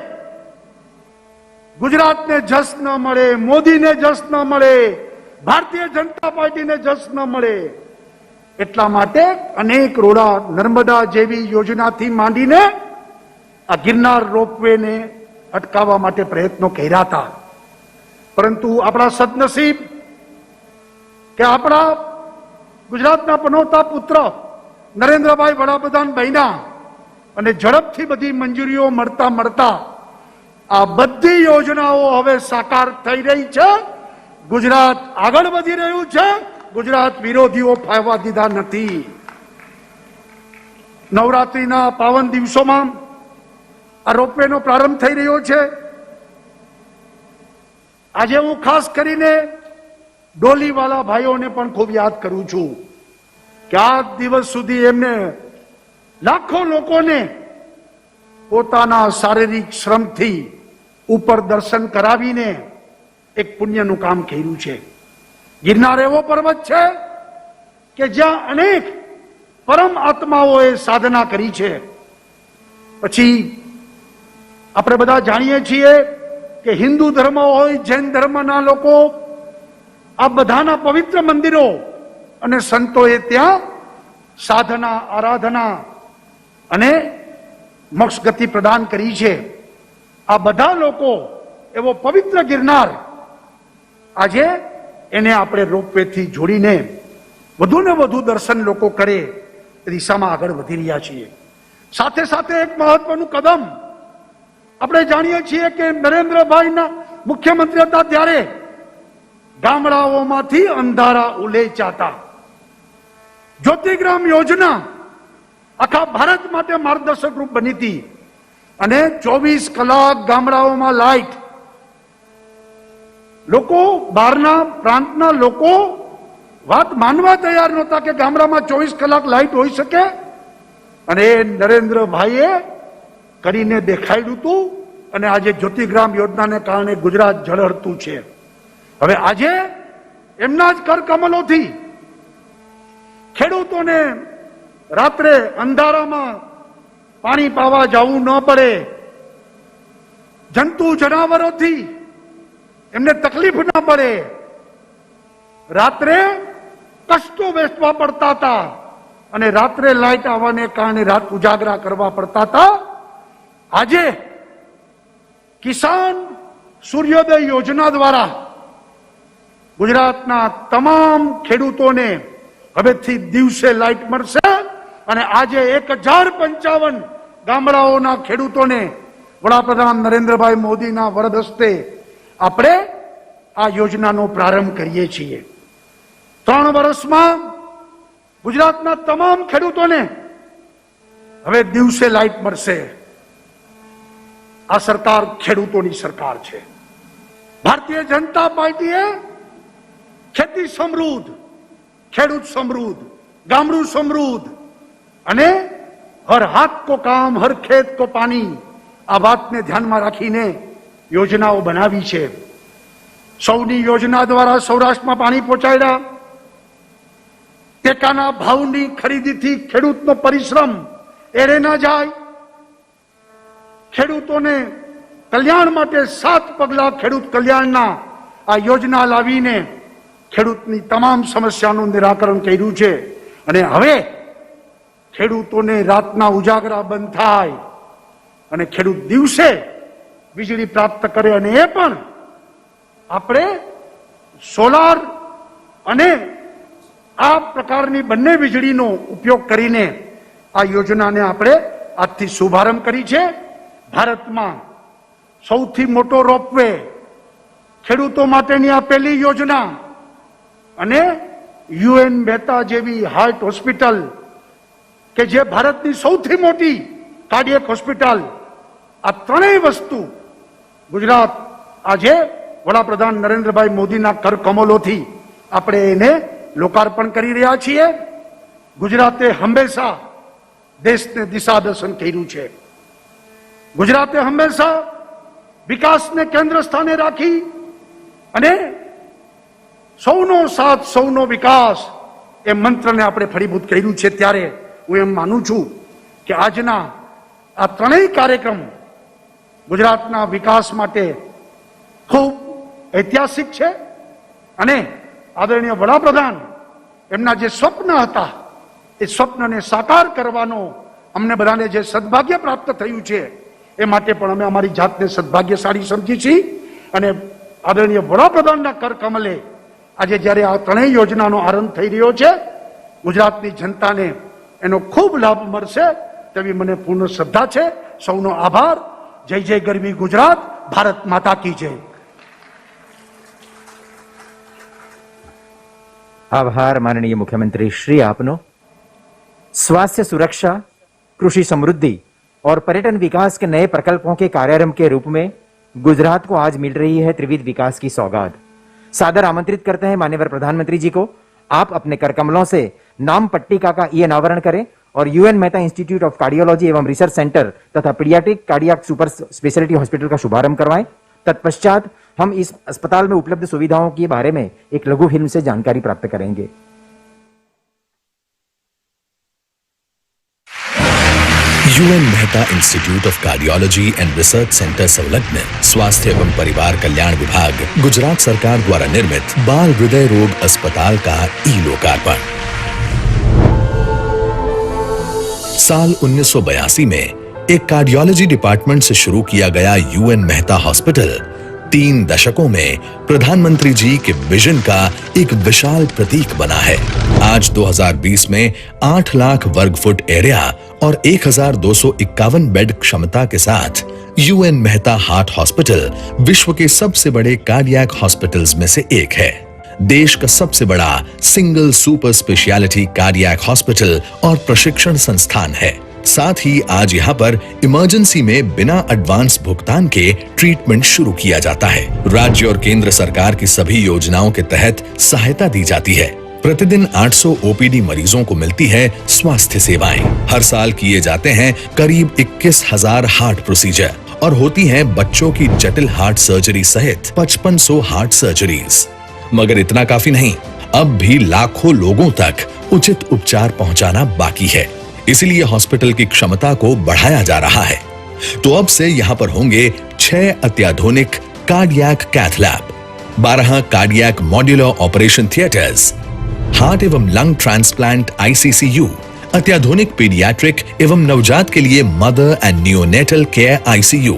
ગુજરાતને જસ ન મળે, મોદીને જસ ન મળે, ભારતીય જનતા પાર્ટીને જસ ન મળે એટલા માટે અનેક રોડા, નર્મદા જેવી યોજનાથી માંડીને આ ગિરનાર રોપવેને અટકાવવા માટે પ્રયત્નો કર્યા હતા. પરંતુ આપણા સદનસીબ કે આપણા ગુજરાતના પનોતા પુત્ર નરેન્દ્રભાઈ વડાપ્રધાન બન્યા અને ઝડપથી બધી મંજૂરીઓ મળતા આ બધી યોજનાઓ હવે સાકાર થઈ રહી છે. ગુજરાત આગળ વધી રહ્યું છે. ગુજરાત વિરોધીઓ ફાવવા દીધા નથી. નવરાત્રીના પાવન દિવસોમાં આ રોપવેનો પ્રારંભ થઈ રહ્યો છે. આજે હું ખાસ કરીને ડોલીવાળા ભાઈઓને પણ ખૂબ યાદ કરું છું કે આ દિવસ સુધી એમને લાખો લોકોને પોતાના શારીરિક શ્રમથી ઉપર દર્શન કરાવીને એક પુણ્યનું કામ કર્યું છે. ગિરનાર એવો પર્વત છે કે જ્યાં અનેક પરમ આત્માઓએ સાધના કરી છે. પછી આપણે બધા જાણીએ છીએ કે હિન્દુ ધર્મ હોય, જૈન ધર્મના લોકો, આ બધાના પવિત્ર મંદિરો અને સંતોએ ત્યાં સાધના, આરાધના અને મોક્ષ ગતિ પ્રદાન કરી છે. આ બધા લોકો એવો પવિત્ર ગિરનાર આજે એને આપણે રોપવેથી જોડીને વધુ ને વધુ દર્શન લોકો કરે એ દિશામાં આગળ વધી રહ્યા છીએ. સાથે સાથે એક મહત્વનું કદમ આપણે જાણીએ છીએ કે નરેન્દ્રભાઈના મુખ્યમંત્રી હતા ત્યારે ગામડાઓમાંથી અંધારા ઉલેચાતા. જ્યોતિગ્રામ યોજના આખા ભારત માટે માર્ગદર્શક રૂપ બની હતી અને 24 કલાક ગામડાઓમાં લાઈટ. લોકો બહારના પ્રાંતના લોકો વાત માનવા તૈયાર નહોતા કે ગામડામાં 24 કલાક લાઈટ હોઈ શકે, અને નરેન્દ્રભાઈએ કરીને દેખાડ્યું હતું. અને આજે જ્યોતિગ્રામ યોજનાને કારણે ગુજરાત ઝળહળતું છે. હવે આજે એમના જ કરકમલોથી ખેડૂતોને રાત્રે અંધારામાં પાણી પાવા જવું ન પડે, જંતુ જનાવરોથી એમને તકલીફ ન પડે, રાત્રે કષ્ટો વેઠવા પડતા હતા અને રાત્રે લાઈટ આવવાને કારણે રાત ઉજાગરા કરવા પડતા હતા. આજે કિસાન સૂર્યોદય યોજના દ્વારા ગુજરાતના તમામ ખેડૂતોને હવેથી દિવસે લાઈટ મળશે અને આજે 1055 ગામડાઓના ખેડૂતોને વડાપ્રધાન નરેન્દ્રભાઈ મોદીના વરદ હસ્તે આપણે આ યોજનાનો પ્રારંભ કરીએ છીએ. 3 વર્ષમાં ગુજરાતના તમામ ખેડૂતોને હવે દિવસે લાઈટ મળશે. આ સરકાર ખેડૂતોની સરકાર છે. ભારતીય જનતા પાર્ટીએ ખેતી સમૃદ્ધ, ખેડૂત સમૃદ્ધ, ગામડું સમૃદ્ધ અને હર હાથ કો કામ હર ખેત કો પાણી આ વાતને ધ્યાનમાં રાખીને યોજનાઓ બનાવી છે. સૌની યોજના દ્વારા સૌરાષ્ટ્રમાં પાણી પહોંચાડ્યા. ટેકાના ભાવની ખરીદીથી ખેડૂતનો પરિશ્રમ એરે ન જાય. ખેડૂતોને કલ્યાણ માટે 7 પગલા ખેડૂત કલ્યાણના આ યોજના લાવીને ખેડૂતની તમામ સમસ્યાનું નિરાકરણ કર્યું છે. અને હવે ખેડૂતોને રાતના ઉજાગરા બંધ થાય અને ખેડૂત દિવસે વીજળી પ્રાપ્ત કરે, અને એ પણ આપણે સોલાર અને આ પ્રકારની બંને વીજળીનો ઉપયોગ કરીને આ યોજનાને આપણે આજથી શુભારંભ કરી છે. ભારતમાં સૌથી મોટો રોપવે, ખેડૂતો માટેની આ પહેલી યોજના, અને યુએન મહેતા જેવી હાર્ટ હોસ્પિટલ કે જે ભારતની સૌથી મોટી કાર્ડિયક હોસ્પિટલ, આ ત્રણેય વસ્તુ ગુજરાત આજે વડાપ્રધાન નરેન્દ્રભાઈ મોદીના કરકમલોથી આપણે એને લોકાર્પણ કરી રહ્યા છીએ. ગુજરાતે હંમેશા દેશને દિશાદર્શન કર્યું છે. ગુજરાતે હંમેશા વિકાસને કેન્દ્ર સ્થાને રાખી અને સૌનો સાથ સૌનો વિકાસ એ મંત્રને આપણે ફળીભૂત કર્યું છે. ત્યારે હું એમ માનું છું કે આજના આ ત્રણેય કાર્યક્રમ ગુજરાતના વિકાસ માટે ખૂબ ઐતિહાસિક છે. અને આદરણીય વડાપ્રધાન એમના જે સ્વપ્ન હતા એ સ્વપ્નને સાકાર કરવાનો અમને બધાને જે સદભાગ્ય પ્રાપ્ત થયું છે એ માટે પણ અમે અમારી જાતને સદભાગ્યશાળી સમજી છીએ. અને આદરણીય વડાપ્રધાનના કરકમલે આજે જ્યારે આ ત્રણેય યોજનાનો આરંભ થઈ રહ્યો છે, ગુજરાતની જનતાને એનો ખૂબ લાભ મળશે તેવી મને પૂર્ણ શ્રદ્ધા છે. સૌનો આભાર. જય જય ગરવી ગુજરાત. ભારત માતા કી જય. आभार माननीय मुख्यमंत्री श्री आपनो। स्वास्थ्य सुरक्षा, कृषि समृद्धि और पर्यटन विकास के नए प्रकल्पों के कार्यारंभ के रूप में गुजरात को आज मिल रही है त्रिविध विकास की सौगात। सादर आमंत्रित करते हैं माननीय प्रधानमंत्री जी को। आप अपने करकमलों से नाम पट्टिका का ई अनावरण करें और UN Mehta institute of cardiology एवं रिसर्च सेंटर तथा paediatric cardiac super speciality hospital का शुभारंभ करवाएं। तत्पश्चात हम इस अस्पताल में उपलब्ध सुविधाओं के बारे में एक लघु फिल्म से जानकारी प्राप्त करेंगे। UN Mehta institute of cardiology and research centre संलग्न स्वास्थ्य एवं परिवार कल्याण विभाग गुजरात सरकार द्वारा निर्मित बाल हृदय रोग अस्पताल का ई लोकार्पण। साल 1982 में एक कार्डियोलॉजी डिपार्टमेंट से शुरू किया गया यूएन मेहता हॉस्पिटल 3 दशकों में प्रधानमंत्री जी के विजन का एक विशाल प्रतीक बना है। आज 2020 में 8 लाख वर्ग फुट एरिया और 1251 बेड क्षमता के साथ यूएन मेहता हार्ट हॉस्पिटल विश्व के सबसे बड़े कार्डियक हॉस्पिटल्स में से एक है। देश का सबसे बड़ा single super speciality cardiac hospital और प्रशिक्षण संस्थान है। साथ ही आज यहाँ पर इमरजेंसी में बिना एडवांस भुगतान के ट्रीटमेंट शुरू किया जाता है। राज्य और केंद्र सरकार की सभी योजनाओं के तहत सहायता दी जाती है। प्रतिदिन 800 ओपीडी मरीजों को मिलती है स्वास्थ्य सेवाएं। हर साल किए जाते हैं करीब 21,000 हार्ट प्रोसीजर और होती हैं बच्चों की जटिल हार्ट सर्जरी सहित 5500 हार्ट सर्जरीज। मगर इतना काफी नहीं, अब भी लाखों लोगों तक उचित उपचार पहुंचाना बाकी है। इसलिए हॉस्पिटल की क्षमता को बढ़ाया जा रहा है। तो अब से यहाँ पर होंगे 6 अत्याधुनिक cardiac cath lab, 12 cardiac modular operation theatres, heart एवं लंग ट्रांसप्लांट आईसीसीयू, अत्याधुनिक पीडियाट्रिक एवं नवजात के लिए mother and neonatal care ICU,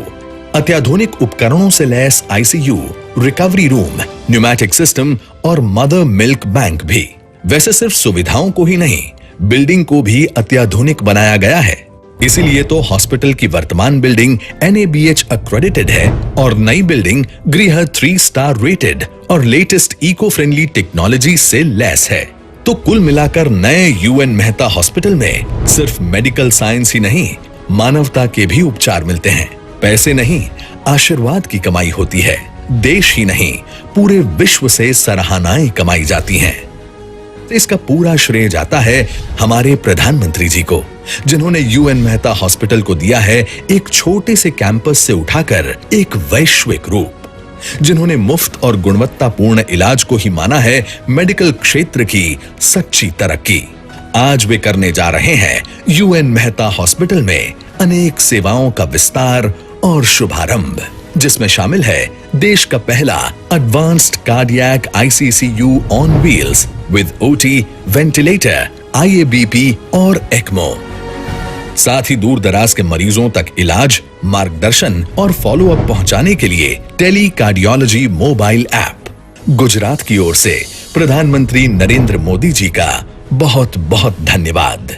अत्याधुनिक उपकरणों से लैस ICU, recovery room, pneumatic system और मदर मिल्क बैंक भी। वैसे सिर्फ सुविधाओं को ही नहीं, बिल्डिंग को भी अत्याधुनिक बनाया गया है। इसीलिए तो हॉस्पिटल की वर्तमान बिल्डिंग NABH अक्रेडिटेड है और नई बिल्डिंग गृह 3 स्टार रेटेड और लेटेस्ट इको फ्रेंडली टेक्नोलॉजी से लैस है। तो कुल मिलाकर नए यूएन मेहता हॉस्पिटल में सिर्फ मेडिकल साइंस ही नहीं, मानवता के भी उपचार मिलते हैं। पैसे नहीं, आशीर्वाद की कमाई होती है। देश ही नहीं, पूरे विश्व से सराहनाएं कमाई जाती हैं। इसका पूरा श्रेय जाता है हमारे प्रधानमंत्री जी को, जिन्होंने यूएन मेहता हॉस्पिटल को दिया है एक छोटे से कैंपस से उठाकर एक वैश्विक रूप, जिन्होंने मुफ्त और गुणवत्तापूर्ण इलाज को ही माना है मेडिकल क्षेत्र की सच्ची तरक्की। आज वे करने जा रहे हैं यूएन मेहता हॉस्पिटल में अनेक सेवाओं का विस्तार और शुभारंभ, जिसमें शामिल है देश का पहला advanced cardiac ICCU on wheels with OT, ventilator, IABP और ECMO। साथ ही दूर दराज के मरीजों तक इलाज, मार्गदर्शन और फॉलो अप पहुंचाने के लिए tele cardiology mobile app. Gujarat की ओर से प्रधानमंत्री नरेंद्र मोदी जी का बहुत बहुत धन्यवाद।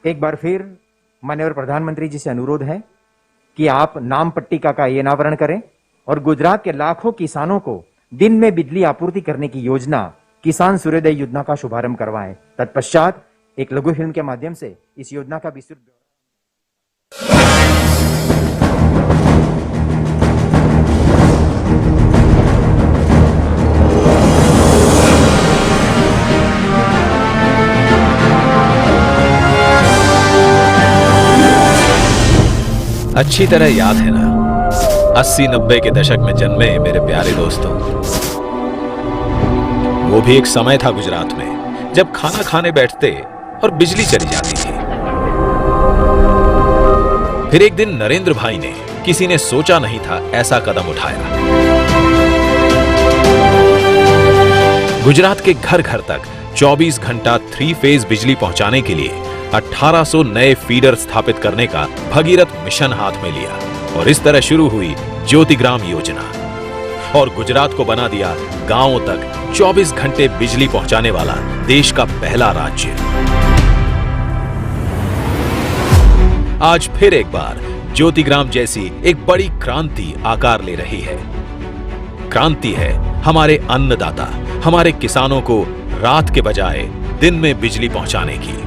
एक बार फिर माननीय प्रधानमंत्री जी से अनुरोध है कि आप नाम पट्टिका का ये अनावरण करें और गुजरात के लाखों किसानों को दिन में बिजली आपूर्ति करने की योजना किसान सूर्योदय योजना का शुभारंभ करवाएं। तत्पश्चात एक लघु फिल्म के माध्यम से इस योजना का विस्तृत अच्छी तरह याद है ना, 80-90 के दशक में जन्मे मेरे प्यारे दोस्तों। वो भी एक समय था गुजरात में जब खाना खाने बैठते और बिजली चली जाती थी। फिर एक दिन नरेंद्र भाई ने, किसी ने सोचा नहीं था, ऐसा कदम उठाया। गुजरात के घर घर तक 24 घंटा 3 फेज बिजली पहुंचाने के लिए 1800 नए फीडर स्थापित करने का भगीरथ मिशन हाथ में लिया और इस तरह शुरू हुई ज्योतिग्राम योजना और गुजरात को बना दिया गांवों तक 24 घंटे बिजली पहुंचाने वाला देश का पहला राज्य। आज फिर एक बार ज्योतिग्राम जैसी एक बड़ी क्रांति आकार ले रही है। क्रांति है हमारे अन्नदाता, हमारे किसानों को रात के बजाय दिन में बिजली पहुंचाने की।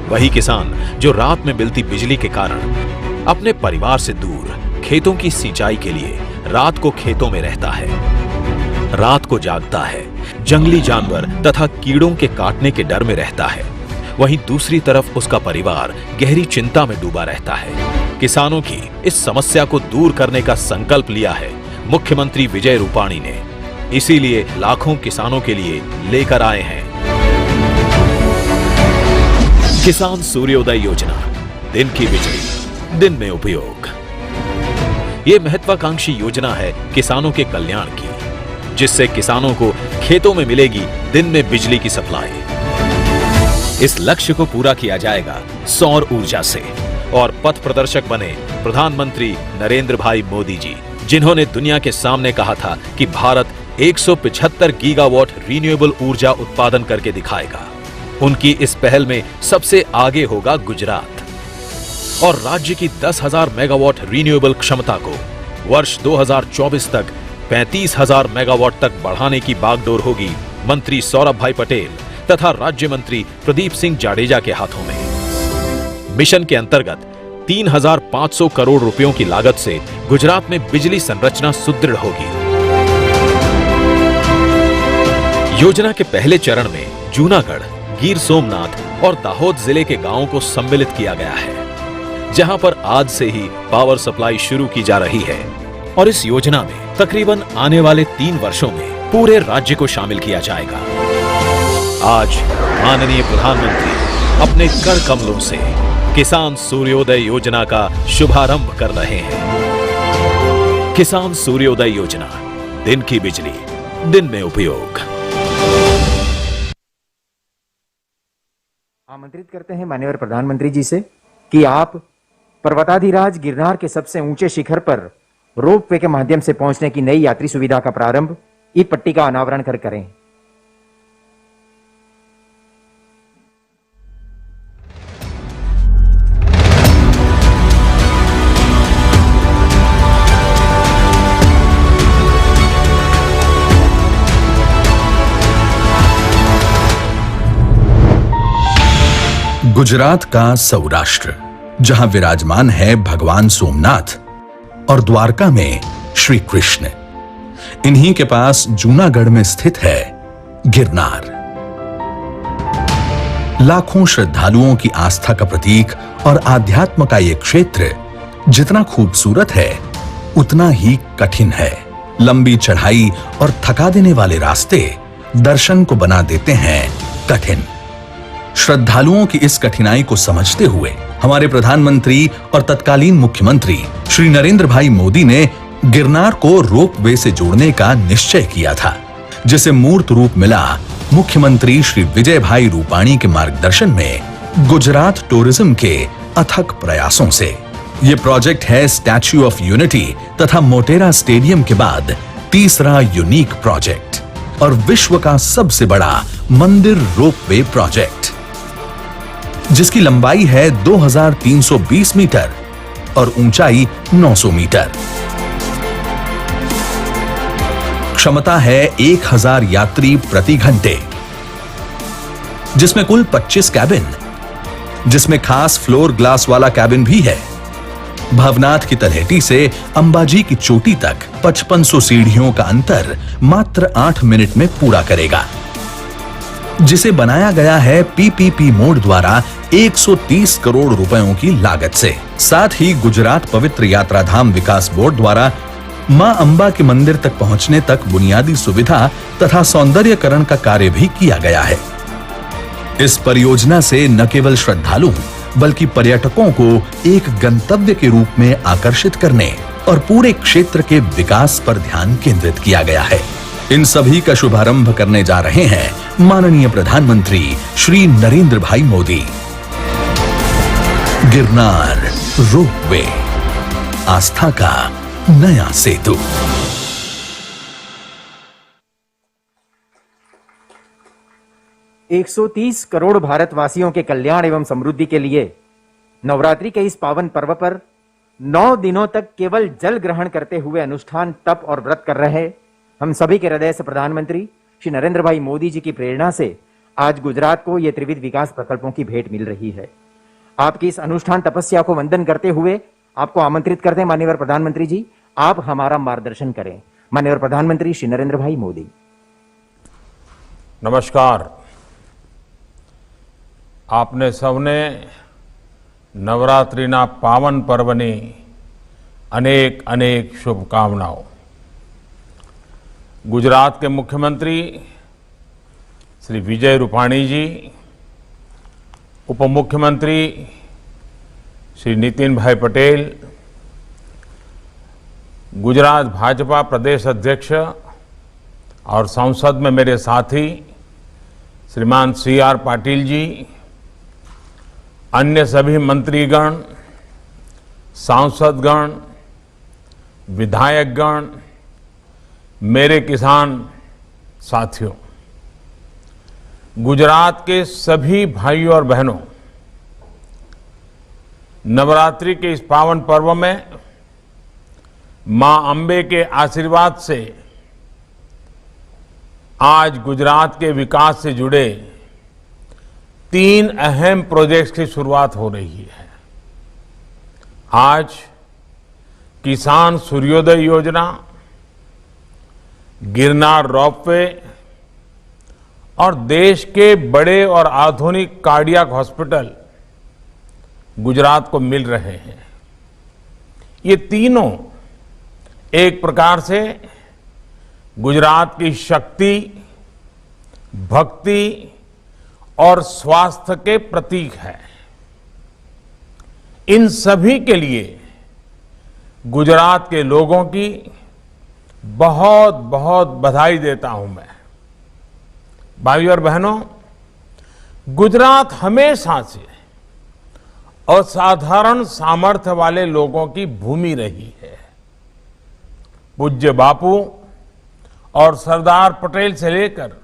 वही किसान जो रात में मिलती बिजली के कारण अपने परिवार से दूर खेतों की सिंचाई के लिए रात को खेतों में रहता है, रात को जागता है, जंगली जानवर तथा कीड़ों के काटने के डर में रहता है। वहीं दूसरी तरफ उसका परिवार गहरी चिंता में डूबा रहता है। किसानों की इस समस्या को दूर करने का संकल्प लिया है मुख्यमंत्री विजय रूपाणी ने। इसीलिए लाखों किसानों के लिए लेकर आए हैं किसान सूर्योदय योजना, दिन की बिजली दिन में उपयोग। ये महत्वाकांक्षी योजना है किसानों के कल्याण की, जिससे किसानों को खेतों में मिलेगी दिन में बिजली की सप्लाई। इस लक्ष्य को पूरा किया जाएगा सौर ऊर्जा से और पथ प्रदर्शक बने प्रधानमंत्री नरेंद्र भाई मोदी जी, जिन्होंने दुनिया के सामने कहा था कि भारत 175 गीगावाट रीन्यूएबल ऊर्जा उत्पादन करके दिखाएगा। उनकी इस पहल में सबसे आगे होगा गुजरात और राज्य की 10,000 मेगावाट रीन्यूएबल क्षमता को वर्ष 2024 तक 35,000 मेगावाट तक बढ़ाने की बागडोर होगी मंत्री सौरभ भाई पटेल तथा राज्य मंत्री प्रदीप सिंह जाडेजा के हाथों में। मिशन के अंतर्गत 3,500 करोड़ रुपयों की लागत से गुजरात में बिजली संरचना सुदृढ़ होगी। योजना के पहले चरण में जूनागढ़, गिर सोमनाथ और दाहोद जिले के गांवों को सम्मिलित किया गया है, जहां पर आज से ही पावर सप्लाई शुरू की जा रही है और इस योजना में तकरीबन आने वाले 3 वर्षों में पूरे राज्य को शामिल किया जाएगा। आज माननीय प्रधानमंत्री अपने कर कमलों से किसान सूर्योदय योजना का शुभारंभ कर रहे हैं। किसान सूर्योदय योजना, दिन की बिजली दिन में उपयोग। आमंत्रित करते हैं माननीय प्रधानमंत्री जी से कि आप पर्वताधिराज गिरनार के सबसे ऊंचे शिखर पर रोपवे के माध्यम से पहुंचने की नई यात्री सुविधा का प्रारंभ ई पट्टी का अनावरण कर करें। गुजरात का सौराष्ट्र, जहां विराजमान है भगवान सोमनाथ और द्वारका में श्री कृष्ण। इन्हीं के पास जूनागढ़ में स्थित है गिरनार। लाखों श्रद्धालुओं की आस्था का प्रतीक और आध्यात्म का यह क्षेत्र जितना खूबसूरत है उतना ही कठिन है। लंबी चढ़ाई और थका देने वाले रास्ते दर्शन को बना देते हैं कठिन। श्रद्धालुओं की इस कठिनाई को समझते हुए हमारे प्रधानमंत्री और तत्कालीन मुख्यमंत्री श्री नरेंद्र भाई मोदी ने गिरनार को रोपवे से जोड़ने का निश्चय किया था, जिसे मूर्त रूप मिला मुख्यमंत्री श्री विजय भाई रूपाणी के मार्गदर्शन में गुजरात टूरिज्म के अथक प्रयासों से। ये प्रोजेक्ट है स्टैच्यू ऑफ यूनिटी तथा मोटेरा स्टेडियम के बाद तीसरा यूनिक प्रोजेक्ट और विश्व का सबसे बड़ा मंदिर रोपवे प्रोजेक्ट, जिसकी लंबाई है 2320 मीटर और ऊंचाई 900 मीटर। क्षमता है 1000 यात्री प्रति घंटे, जिसमें कुल 25 कैबिन, जिसमें खास फ्लोर ग्लास वाला कैबिन भी है। भवनाथ की तलहटी से अंबाजी की चोटी तक 5500 सीढ़ियों का अंतर मात्र 8 मिनट में पूरा करेगा, जिसे बनाया गया है पीपीपी मोड द्वारा 130 करोड़ रुपयों की लागत से। साथ ही गुजरात पवित्र यात्रा धाम विकास बोर्ड द्वारा मां अंबा के मंदिर तक पहुंचने तक बुनियादी सुविधा तथा सौंदर्यकरण का कार्य भी किया गया है। इस परियोजना से न केवल श्रद्धालु बल्कि पर्यटकों को एक गंतव्य के रूप में आकर्षित करने और पूरे क्षेत्र के विकास पर ध्यान केंद्रित किया गया है। इन सभी का शुभारंभ करने जा रहे हैं माननीय प्रधानमंत्री श्री नरेंद्र भाई मोदी। गिरनार रोपवे, आस्था का नया सेतु। एक 130 करोड़ भारतवासियों के कल्याण एवं समृद्धि के लिए नवरात्रि के इस पावन पर्व पर 9 दिनों तक केवल जल ग्रहण करते हुए अनुष्ठान, तप और व्रत कर रहे हम सभी के हृदय से प्रधानमंत्री श्री नरेंद्र भाई मोदी जी की प्रेरणा से आज गुजरात को ये त्रिविध विकास प्रकल्पों की भेंट मिल रही है। आपकी इस अनुष्ठान तपस्या को वंदन करते हुए आपको आमंत्रित करते हैं माननीय प्रधानमंत्री जी, आप हमारा मार्गदर्शन करें। माननीय प्रधानमंत्री श्री नरेंद्र भाई मोदी। नमस्कार। आपने सबने नवरात्रिना पावन पर्वनी अनेक अनेक शुभकामनाओं। गुजरात के मुख्यमंत्री श्री विजय रूपाणी जी, उप मुख्यमंत्री श्री नितिन भाई पटेल, गुजरात भाजपा प्रदेश अध्यक्ष और संसद में मेरे साथी श्रीमान CR पाटिल जी, अन्य सभी मंत्रीगण, सांसदगण, विधायकगण, मेरे किसान साथियों, गुजरात के सभी भाइयों और बहनों, नवरात्रि के इस पावन पर्व में मां अंबे के आशीर्वाद से आज गुजरात के विकास से जुड़े 3 अहम प्रोजेक्ट्स की शुरुआत हो रही है। आज किसान सूर्योदय योजना, गिरनार रोपवे और देश के बड़े और आधुनिक कार्डियक हॉस्पिटल गुजरात को मिल रहे हैं। ये तीनों एक प्रकार से गुजरात की शक्ति, भक्ति और स्वास्थ्य के प्रतीक है। इन सभी के लिए गुजरात के लोगों की बहुत बहुत बधाई देता हूं मैं। भाइयों और बहनों, गुजरात हमेशा से असाधारण सामर्थ्य वाले लोगों की भूमि रही है। पूज्य बापू और सरदार पटेल से लेकर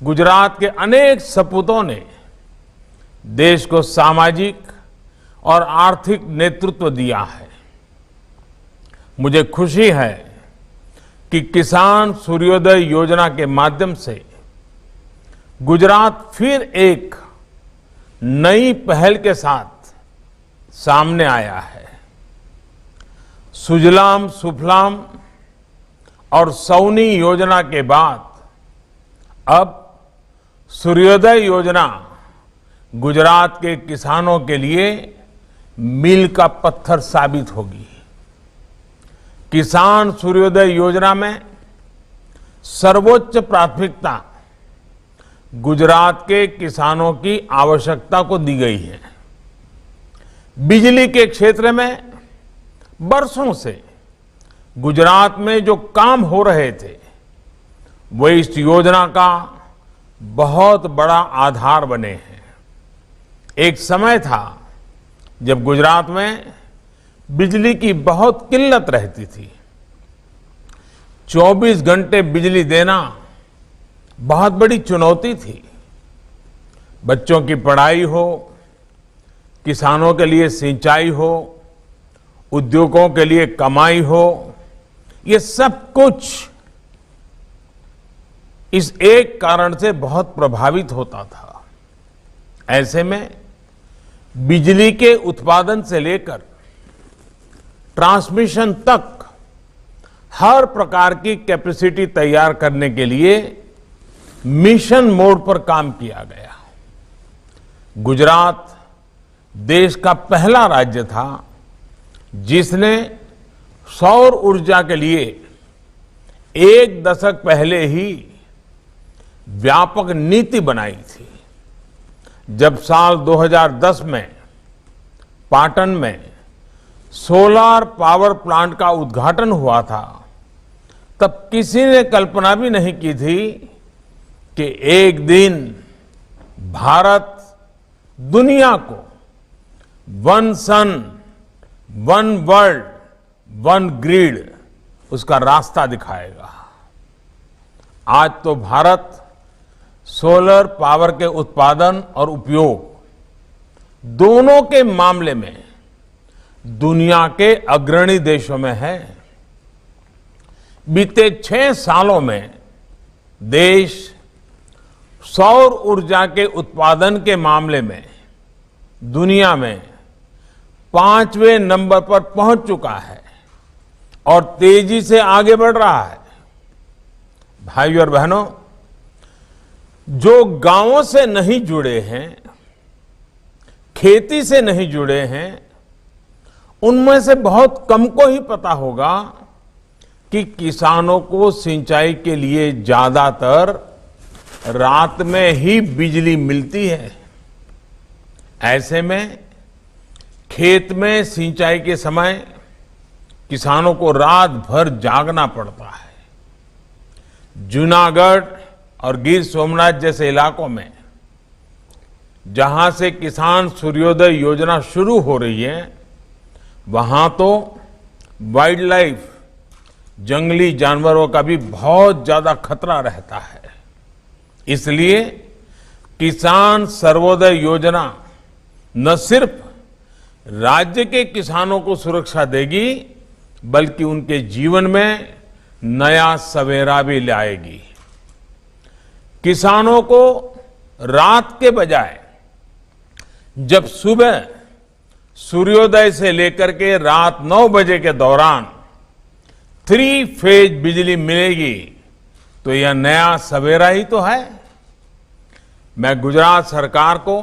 गुजरात के अनेक सपूतों ने देश को सामाजिक और आर्थिक नेतृत्व दिया है। मुझे खुशी है कि किसान सूर्योदय योजना के माध्यम से गुजरात फिर एक नई पहल के साथ सामने आया है। सुजलाम सुफलाम और सौनी योजना के बाद अब सूर्योदय योजना गुजरात के किसानों के लिए मील का पत्थर साबित होगी। किसान सूर्योदय योजना में सर्वोच्च प्राथमिकता गुजरात के किसानों की आवश्यकता को दी गई है। बिजली के क्षेत्र में बरसों से गुजरात में जो काम हो रहे थे वो इस योजना का बहुत बड़ा आधार बने हैं। एक समय था जब गुजरात में बिजली की बहुत किल्लत रहती थी। 24 घंटे बिजली देना बहुत बड़ी चुनौती थी। बच्चों की पढ़ाई हो, किसानों के लिए सिंचाई हो, उद्योगों के लिए कमाई हो, ये सब कुछ इस एक कारण से बहुत प्रभावित होता था। ऐसे में बिजली के उत्पादन से लेकर ट्रांसमिशन तक हर प्रकार की कैपेसिटी तैयार करने के लिए मिशन मोड पर काम किया गया। गुजरात देश का पहला राज्य था जिसने सौर ऊर्जा के लिए 1 दशक पहले ही व्यापक नीति बनाई थी। जब साल 2010 में पाटन में सोलार पावर प्लांट का उद्घाटन हुआ था, तब किसी ने कल्पना भी नहीं की थी कि एक दिन भारत दुनिया को 1 सन 1 वर्ल्ड 1 ग्रिड उसका रास्ता दिखाएगा। आज तो भारत सोलर पावर के उत्पादन और उपयोग दोनों के मामले में दुनिया के अग्रणी देशों में है। बीते 6 सालों में देश सौर ऊर्जा के उत्पादन के मामले में दुनिया में 5वें नंबर पर पहुंच चुका है और तेजी से आगे बढ़ रहा है। भाइयों और बहनों, जो गांवों से नहीं जुड़े हैं, खेती से नहीं जुड़े हैं, उनमें से बहुत कम को ही पता होगा कि किसानों को सिंचाई के लिए ज्यादातर रात में ही बिजली मिलती है। ऐसे में खेत में सिंचाई के समय किसानों को रात भर जागना पड़ता है। जूनागढ़ और गिर सोमनाथ जैसे इलाकों में जहां से किसान सूर्योदय योजना शुरू हो रही है, वहां तो वाइल्ड लाइफ जंगली जानवरों का भी बहुत ज्यादा खतरा रहता है। इसलिए किसान सर्वोदय योजना न सिर्फ राज्य के किसानों को सुरक्षा देगी, बल्कि उनके जीवन में नया सवेरा भी लाएगी। किसानों को रात के बजाय जब सुबह सूर्योदय से लेकर के रात 9 बजे के दौरान 3 फेज बिजली मिलेगी, तो यह नया सवेरा ही तो है। मैं गुजरात सरकार को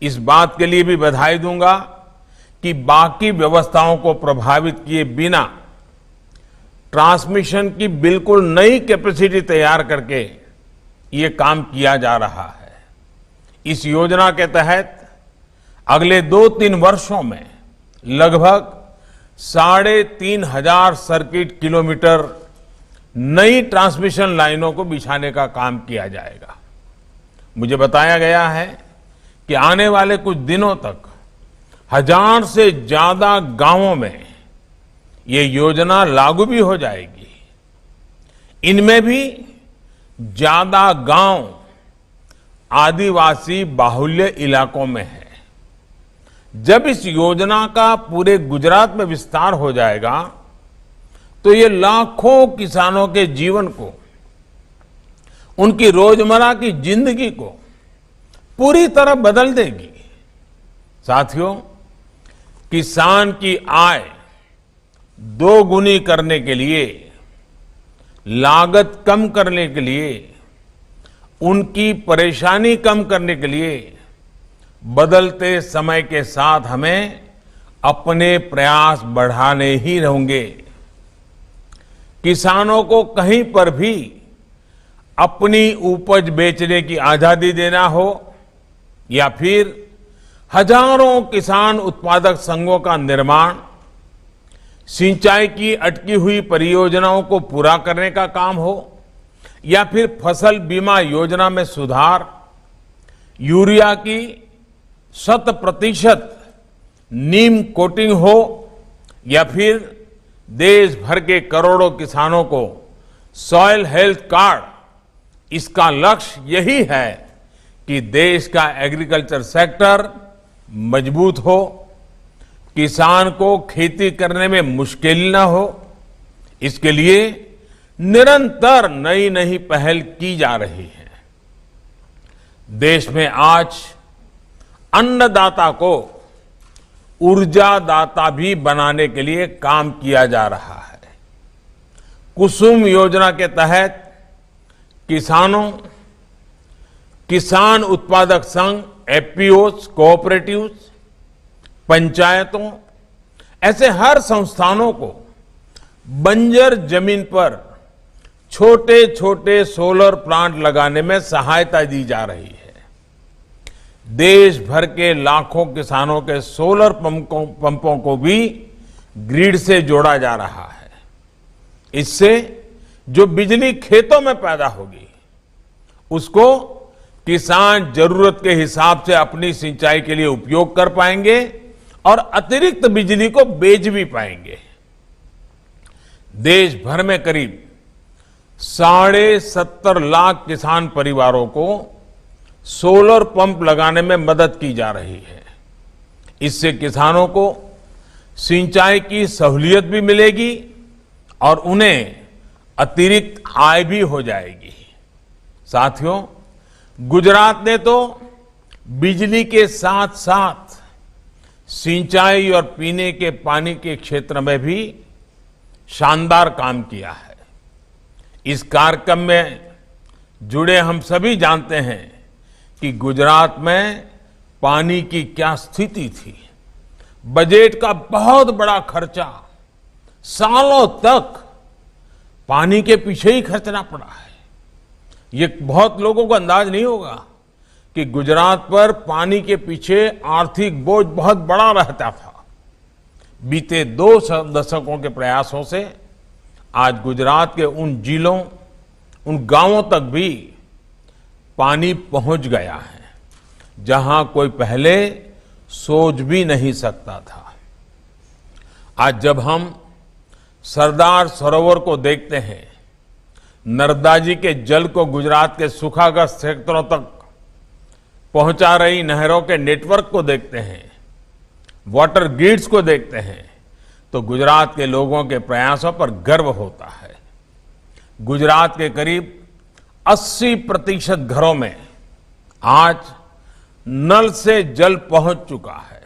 इस बात के लिए भी बधाई दूंगा कि बाकी व्यवस्थाओं को प्रभावित किए बिना ट्रांसमिशन की बिल्कुल नई कैपेसिटी तैयार करके ये काम किया जा रहा है। इस योजना के तहत अगले 2-3 वर्षों में लगभग 3,500 सर्किट किलोमीटर नई ट्रांसमिशन लाइनों को बिछाने का काम किया जाएगा। मुझे बताया गया है कि आने वाले कुछ दिनों तक 1000 से ज्यादा गांवों में ये योजना लागू भी हो जाएगी। इनमें भी ज्यादा गांव आदिवासी बाहुल्य इलाकों में है। जब इस योजना का पूरे गुजरात में विस्तार हो जाएगा, तो ये लाखों किसानों के जीवन को, उनकी रोजमर्रा की जिंदगी को पूरी तरह बदल देगी। साथियों, किसान की आय दोगुनी करने के लिए, लागत कम करने के लिए, उनकी परेशानी कम करने के लिए बदलते समय के साथ हमें अपने प्रयास बढ़ाने ही होंगे। किसानों को कहीं पर भी अपनी उपज बेचने की आजादी देना हो, या फिर हजारों किसान उत्पादक संघों का निर्माण, सिंचाई की अटकी हुई परियोजनाओं को पूरा करने का काम हो, या फिर फसल बीमा योजना में सुधार, यूरिया की 100% नीम कोटिंग हो, या फिर देश भर के करोड़ों किसानों को सॉइल हेल्थ कार्ड, इसका लक्ष्य यही है कि देश का एग्रीकल्चर सेक्टर मजबूत हो, किसान को खेती करने में मुश्किल न हो। इसके लिए निरंतर नई नई पहल की जा रही है। देश में आज अन्नदाता को ऊर्जादाता भी बनाने के लिए काम किया जा रहा है। कुसुम योजना के तहत किसान उत्पादक संघ, एफपीओज, कोऑपरेटिव्स, पंचायतों, ऐसे हर संस्थानों को बंजर जमीन पर छोटे छोटे सोलर प्लांट लगाने में सहायता दी जा रही है। देश भर के लाखों किसानों के सोलर पंपों को भी ग्रिड से जोड़ा जा रहा है। इससे जो बिजली खेतों में पैदा होगी, उसको किसान जरूरत के हिसाब से अपनी सिंचाई के लिए उपयोग कर पाएंगे और अतिरिक्त बिजली को बेच भी पाएंगे। देश भर में करीब 70.5 लाख किसान परिवारों को सोलर पंप लगाने में मदद की जा रही है। इससे किसानों को सिंचाई की सहूलियत भी मिलेगी और उन्हें अतिरिक्त आय भी हो जाएगी। साथियों, गुजरात ने तो बिजली के साथ साथ सिंचाई और पीने के पानी के क्षेत्र में भी शानदार काम किया है। इस कार्यक्रम में जुड़े हम सभी जानते हैं कि गुजरात में पानी की क्या स्थिति थी। बजट का बहुत बड़ा खर्चा, सालों तक पानी के पीछे ही खर्चना पड़ा है। ये बहुत लोगों को अंदाज नहीं होगा कि गुजरात पर पानी के पीछे आर्थिक बोझ बहुत बड़ा रहता था। बीते 2 दशकों के प्रयासों से आज गुजरात के उन जिलों, उन गांवों तक भी पानी पहुंच गया है जहां कोई पहले सोच भी नहीं सकता था। आज जब हम सरदार सरोवर को देखते हैं, नर्मदा जी के जल को गुजरात के सूखाग्रस्त क्षेत्रों तक पहुंचा रही नहरों के नेटवर्क को देखते हैं, वाटर ग्रिड्स को देखते हैं, तो गुजरात के लोगों के प्रयासों पर गर्व होता है। गुजरात के करीब 80% घरों में आज नल से जल पहुंच चुका है।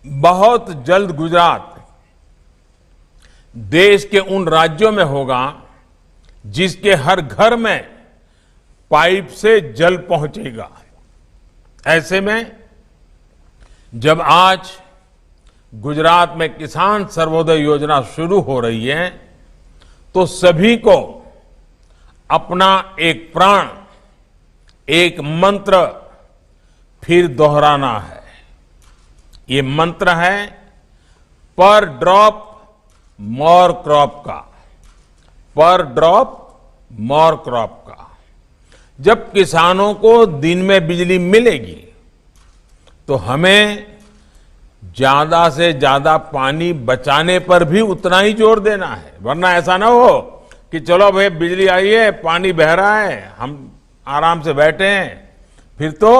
बहुत जल्द गुजरात देश के उन राज्यों में होगा जिसके हर घर में पाइप से जल पहुंचेगा। ऐसे में जब आज गुजरात में किसान सर्वोदय योजना शुरू हो रही है, तो सभी को अपना एक प्राण, एक मंत्र फिर दोहराना है। ये मंत्र है पर ड्रॉप मोर क्रॉप का, पर ड्रॉप मोर क्रॉप का। जब किसानों को दिन में बिजली मिलेगी तो हमें ज्यादा से ज्यादा पानी बचाने पर भी उतना ही जोर देना है, वरना ऐसा ना हो कि चलो भाई बिजली आई है, पानी बह रहा है, हम आराम से बैठे हैं, फिर तो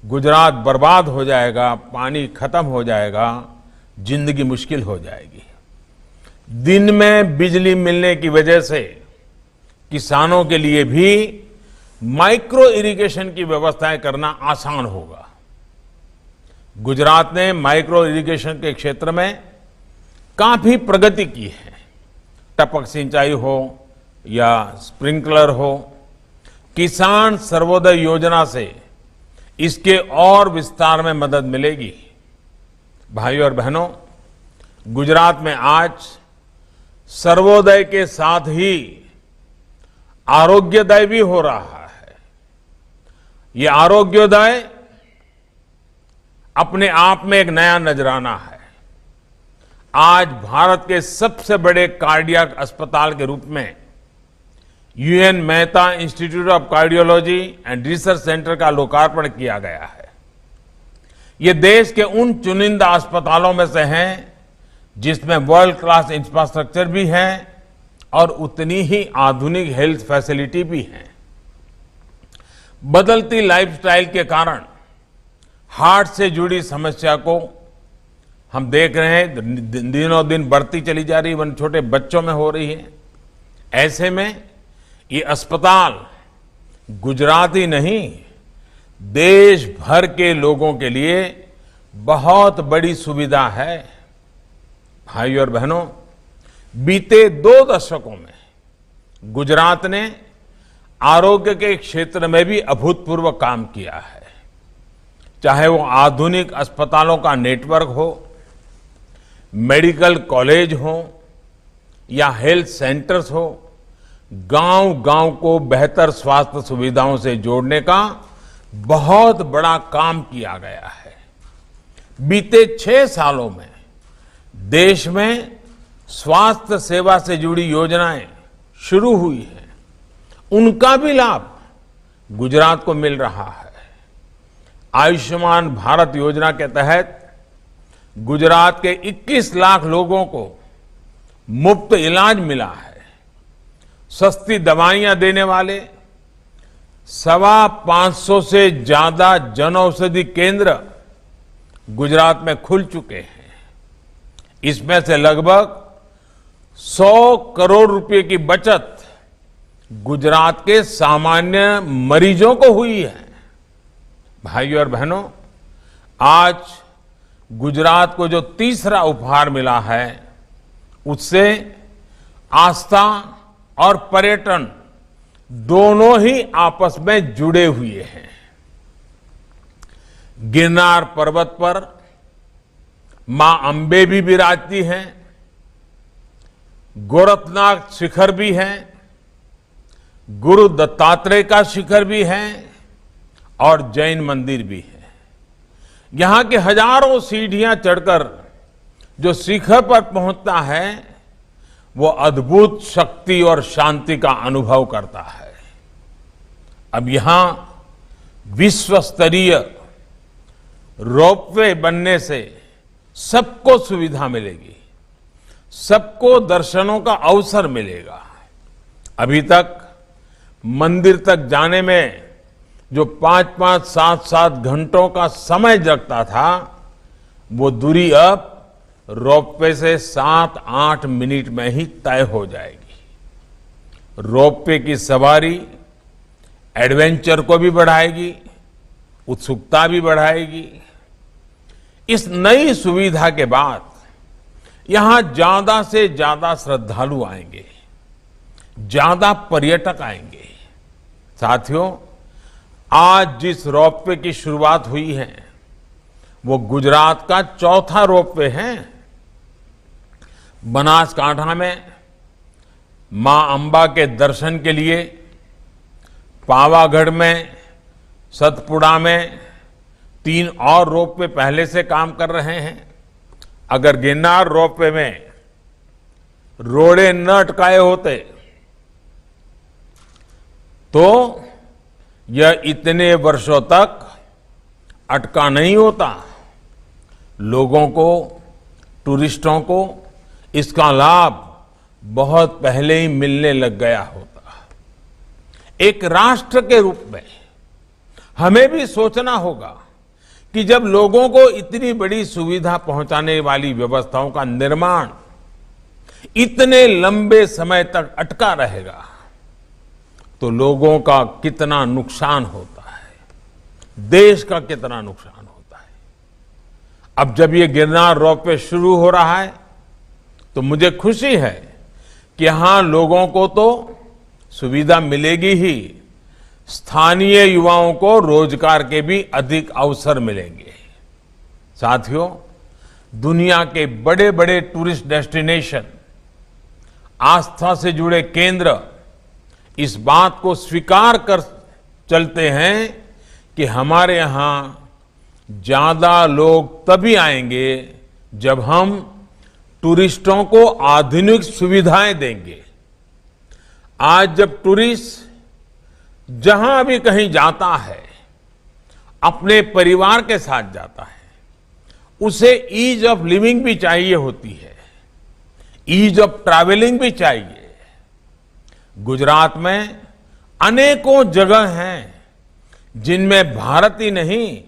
गुजरात बर्बाद हो जाएगा, पानी खत्म हो जाएगा, जिंदगी मुश्किल हो जाएगी। दिन में बिजली मिलने की वजह से किसानों के लिए भी माइक्रो इरिगेशन की व्यवस्थाएं करना आसान होगा। गुजरात ने माइक्रो इरिगेशन के क्षेत्र में काफी प्रगति की है। टपक सिंचाई हो या स्प्रिंकलर हो, किसान सर्वोदय योजना से इसके और विस्तार में मदद मिलेगी। भाइयों और बहनों, गुजरात में आज सर्वोदय के साथ ही आरोग्योदय भी हो रहा है। ये आरोग्योदय अपने आप में एक नया नजराना है। आज भारत के सबसे बड़े कार्डियक अस्पताल के रूप में UN Mehta institute of cardiology and research centre का लोकार्पण किया गया है। ये देश के उन चुनिंदा अस्पतालों में से हैं जिसमें वर्ल्ड क्लास इंफ्रास्ट्रक्चर भी है और उतनी ही आधुनिक हेल्थ फैसिलिटी भी है। बदलती लाइफस्टाइल के कारण हार्ट से जुड़ी समस्या को हम देख रहे हैं, दिनों दिन बढ़ती चली जा रही, वन छोटे बच्चों में हो रही है। ऐसे में ये अस्पताल गुजरात ही नहीं, देश भर के लोगों के लिए बहुत बड़ी सुविधा है। भाइयों और बहनों, बीते 2 दशकों में गुजरात ने आरोग्य के क्षेत्र में भी अभूतपूर्व काम किया है। चाहे वो आधुनिक अस्पतालों का नेटवर्क हो, मेडिकल कॉलेज हो या हेल्थ सेंटर्स हो, गांव-गांव को बेहतर स्वास्थ्य सुविधाओं से जोड़ने का बहुत बड़ा काम किया गया है। बीते 6 सालों में देश में स्वास्थ्य सेवा से जुड़ी योजनाएं शुरू हुई हैं, उनका भी लाभ गुजरात को मिल रहा है। आयुष्मान भारत योजना के तहत गुजरात के 21 लाख लोगों को मुफ्त इलाज मिला है। सस्ती दवाइयां देने वाले 525 से ज्यादा जन औषधि केंद्र गुजरात में खुल चुके हैं। इसमें से लगभग 100 करोड़ रुपए की बचत गुजरात के सामान्य मरीजों को हुई है। भाइयों और बहनों, आज गुजरात को जो तीसरा उपहार मिला है, उससे आस्था और पर्यटन दोनों ही आपस में जुड़े हुए हैं। गिरनार पर्वत पर मां अंबे भी विराजती हैं, गोरखनाथ शिखर भी है, गुरु दत्तात्रेय का शिखर भी है और जैन मंदिर भी है। यहां के हजारों सीढ़ियां चढ़कर जो शिखर पर पहुंचता है, वो अद्भुत शक्ति और शांति का अनुभव करता है। अब यहां विश्व स्तरीय रोपवे बनने से सबको सुविधा मिलेगी। सबको दर्शनों का अवसर मिलेगा। अभी तक मंदिर तक जाने में जो 5-5, 7-7 घंटों का समय लगता था, वो दूरी अब रोपवे से 7-8 मिनट में ही तय हो जाएगी। रोपवे की सवारी एडवेंचर को भी बढ़ाएगी, उत्सुकता भी बढ़ाएगी। इस नई सुविधा के बाद यहां ज्यादा से ज्यादा श्रद्धालु आएंगे, ज्यादा पर्यटक आएंगे। साथियों, आज जिस रोपवे की शुरुआत हुई है वो गुजरात का चौथा रोपवे है। बनासकांठा में मां अंबा के दर्शन के लिए, पावागढ़ में, सतपुड़ा में 3 और रोपवे पहले से काम कर रहे हैं। अगर गिरनार रोपवे में रोड़े न अटकाए होते तो यह इतने वर्षों तक अटका नहीं होता। लोगों को, टूरिस्टों को इसका लाभ बहुत पहले ही मिलने लग गया होता। एक राष्ट्र के रूप में हमें भी सोचना होगा कि जब लोगों को इतनी बड़ी सुविधा पहुंचाने वाली व्यवस्थाओं का निर्माण इतने लंबे समय तक अटका रहेगा तो लोगों का कितना नुकसान होता है, देश का कितना नुकसान होता है। अब जब ये गिरनार रोपवे शुरू हो रहा है तो मुझे खुशी है कि यहां लोगों को तो सुविधा मिलेगी ही, स्थानीय युवाओं को रोजगार के भी अधिक अवसर मिलेंगे। साथियों, दुनिया के बड़े बड़े टूरिस्ट डेस्टिनेशन, आस्था से जुड़े केंद्र इस बात को स्वीकार कर चलते हैं कि हमारे यहां ज्यादा लोग तभी आएंगे जब हम टूरिस्टों को आधुनिक सुविधाएं देंगे। आज जब टूरिस्ट जहां भी कहीं जाता है, अपने परिवार के साथ जाता है, उसे ईज ऑफ लिविंग भी चाहिए होती है, ईज ऑफ ट्रैवलिंग भी चाहिए। गुजरात में अनेकों जगह हैं जिनमें भारत ही नहीं,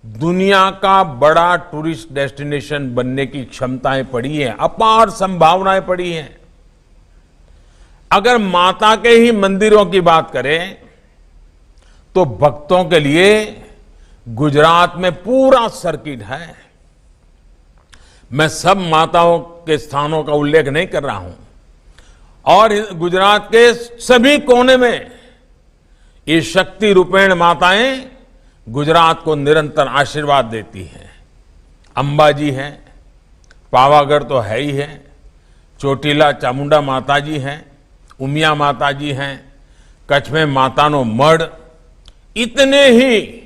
दुनिया का बड़ा टूरिस्ट डेस्टिनेशन बनने की क्षमताएं पड़ी हैं, अपार संभावनाएं पड़ी हैं। अगर माता के ही मंदिरों की बात करें तो भक्तों के लिए गुजरात में पूरा सर्किट है। मैं सब माताओं के स्थानों का उल्लेख नहीं कर रहा हूं, और गुजरात के सभी कोने में ये शक्ति रूपेण माताएं गुजरात को निरंतर आशीर्वाद देती हैं। अंबाजी हैं, पावागढ़ तो है ही है, चोटीला चामुंडा माता जी हैं, उमिया माता जी हैं, कच्छ में मातानो मढ़, इतने ही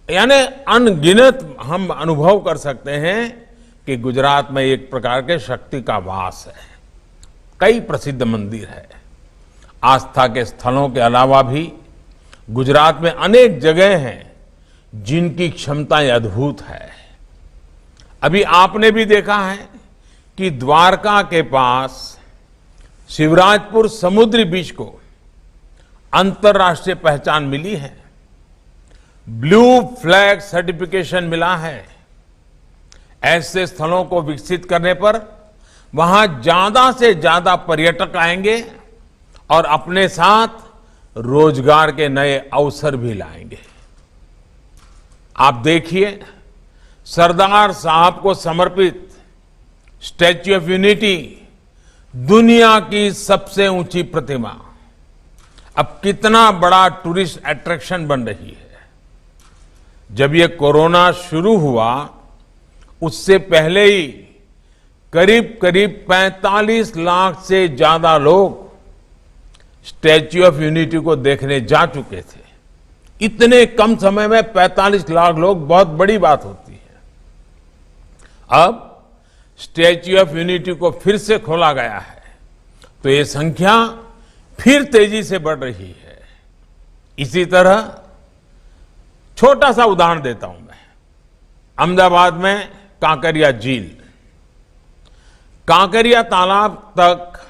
यानी अनगिनत हम अनुभव कर सकते हैं कि गुजरात में एक प्रकार के शक्ति का वास है। कई प्रसिद्ध मंदिर है। आस्था के स्थलों के अलावा भी गुजरात में अनेक जगह हैं जिनकी क्षमताएं अद्भुत है। अभी आपने भी देखा है कि द्वारका के पास शिवराजपुर समुद्री बीच को अंतर्राष्ट्रीय पहचान मिली है, ब्लू फ्लैग सर्टिफिकेशन मिला है। ऐसे स्थलों को विकसित करने पर वहां ज्यादा से ज्यादा पर्यटक आएंगे और अपने साथ रोजगार के नए अवसर भी लाएंगे। आप देखिए, सरदार साहब को समर्पित स्टैच्यू ऑफ यूनिटी, दुनिया की सबसे ऊंची प्रतिमा, अब कितना बड़ा टूरिस्ट अट्रैक्शन बन रही है। जब ये कोरोना शुरू हुआ उससे पहले ही करीब करीब 45 लाख से ज्यादा लोग स्टैच्यू ऑफ यूनिटी को देखने जा चुके थे। इतने कम समय में 45 लाख लोग बहुत बड़ी बात होती है। अब स्टैच्यू ऑफ यूनिटी को फिर से खोला गया है तो ये संख्या फिर तेजी से बढ़ रही है। इसी तरह छोटा सा उदाहरण देता हूं मैं। अहमदाबाद में कांकरिया झील, कांकरिया तालाब तक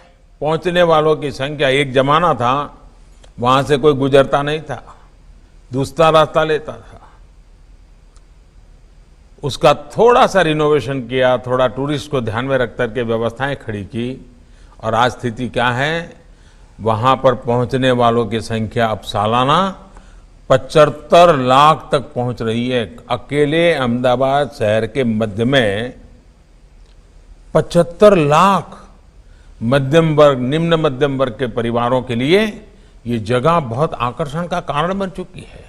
पहुंचने वालों की संख्या, एक जमाना था वहां से कोई गुजरता नहीं था, दूसरा रास्ता लेता था। उसका थोड़ा सा रिनोवेशन किया, थोड़ा टूरिस्ट को ध्यान में रख करके व्यवस्थाएं खड़ी की, और आज स्थिति क्या है, वहां पर पहुंचने वालों की संख्या अब सालाना 75 लाख तक पहुंच रही है। अकेले अहमदाबाद शहर के मध्य में 75 लाख मध्यम वर्ग, निम्न मध्यम वर्ग के परिवारों के लिए ये जगह बहुत आकर्षण का कारण बन चुकी है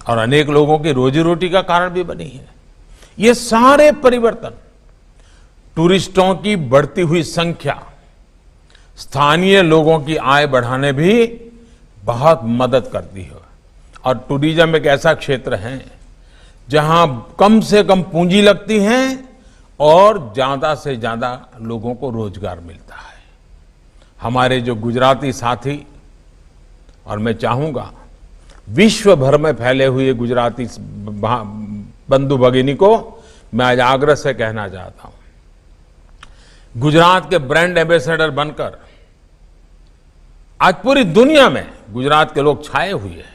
और अनेक लोगों की रोजी रोटी का कारण भी बनी है। ये सारे परिवर्तन, टूरिस्टों की बढ़ती हुई संख्या, स्थानीय लोगों की आय बढ़ाने भी बहुत मदद करती है। और टूरिज्म एक ऐसा क्षेत्र है जहां कम से कम पूंजी लगती है और ज्यादा से ज्यादा लोगों को रोजगार मिलता है। हमारे जो गुजराती साथी, और मैं चाहूंगा विश्व भर में फैले हुए गुजराती बंधु भगिनी को मैं आज आग्रह से कहना चाहता हूं, गुजरात के ब्रांड एम्बेसडर बनकर आज पूरी दुनिया में गुजरात के लोग छाए हुए हैं।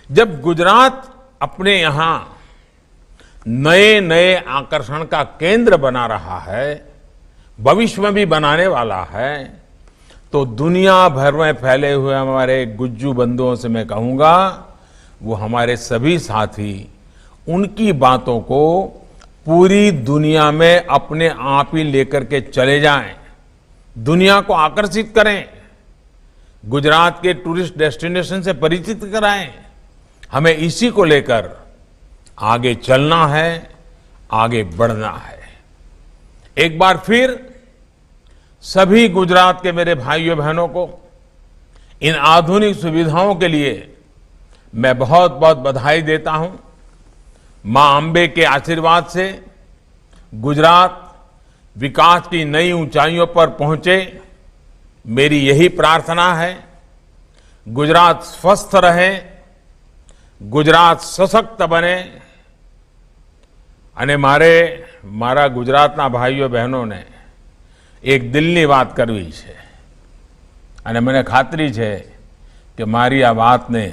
जब गुजरात अपने यहां नए नए आकर्षण का केंद्र बना रहा है, भविष्य में भी बनाने वाला है, तो दुनिया भर में फैले हुए हमारे गुज्जू बंधुओं से मैं कहूंगा, वो हमारे सभी साथी उनकी बातों को पूरी दुनिया में अपने आप ही लेकर के चले जाएं, दुनिया को आकर्षित करें, गुजरात के टूरिस्ट डेस्टिनेशन से परिचित कराएं। हमें इसी को लेकर आगे चलना है, आगे बढ़ना है। एक बार फिर सभी गुजरात के मेरे भाइयों बहनों को इन आधुनिक सुविधाओं के लिए मैं बहुत बहुत बधाई देता हूं। मां अंबे के आशीर्वाद से गुजरात विकास की नई ऊंचाइयों पर पहुंचे, मेरी यही प्रार्थना है। गुजरात स्वस्थ रहे, गुजरात सशक्त बने। અને મારા ગુજરાતના ભાઈઓ બહેનોને એક દિલની વાત કરવી છે અને મને ખાતરી છે કે મારી આ વાતને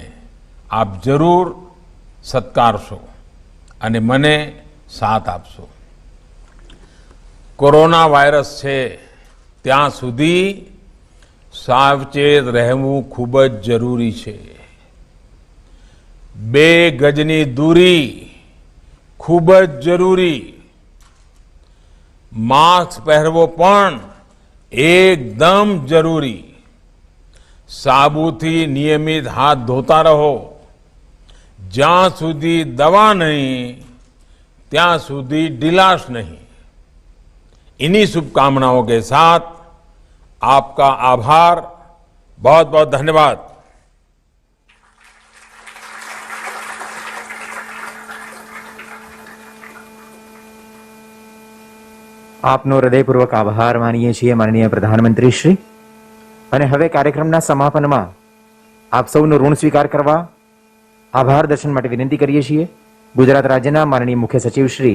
આપ જરૂર સત્કારશો અને મને સાથ આપશો। કોરોના વાયરસ છે ત્યાં સુધી સાવચેત રહેવું ખૂબ જ જરૂરી છે। 2 ગજની दूरी खूब ज जरूरी, मास्क पहरवो पण एकदम जरूरी, साबुथी नियमित हाथ धोता रहो, ज्यां सुधी दवा नहीं त्यां सुधी ढिलाश नहीं। इन्हीं शुभकामनाओं के साथ आपका आभार, बहुत बहुत धन्यवाद। આપનો હૃદયપૂર્વક આભાર માનીએ છીએ માનનીય પ્રધાનમંત્રી શ્રી। અને હવે કાર્યક્રમના સમાપનમાં આપ સૌનો ઋણ સ્વીકાર કરવા આભાર દર્શન માટે વિનંતી કરીએ છીએ ગુજરાત રાજ્યના માનનીય મુખ્ય સચિવ શ્રી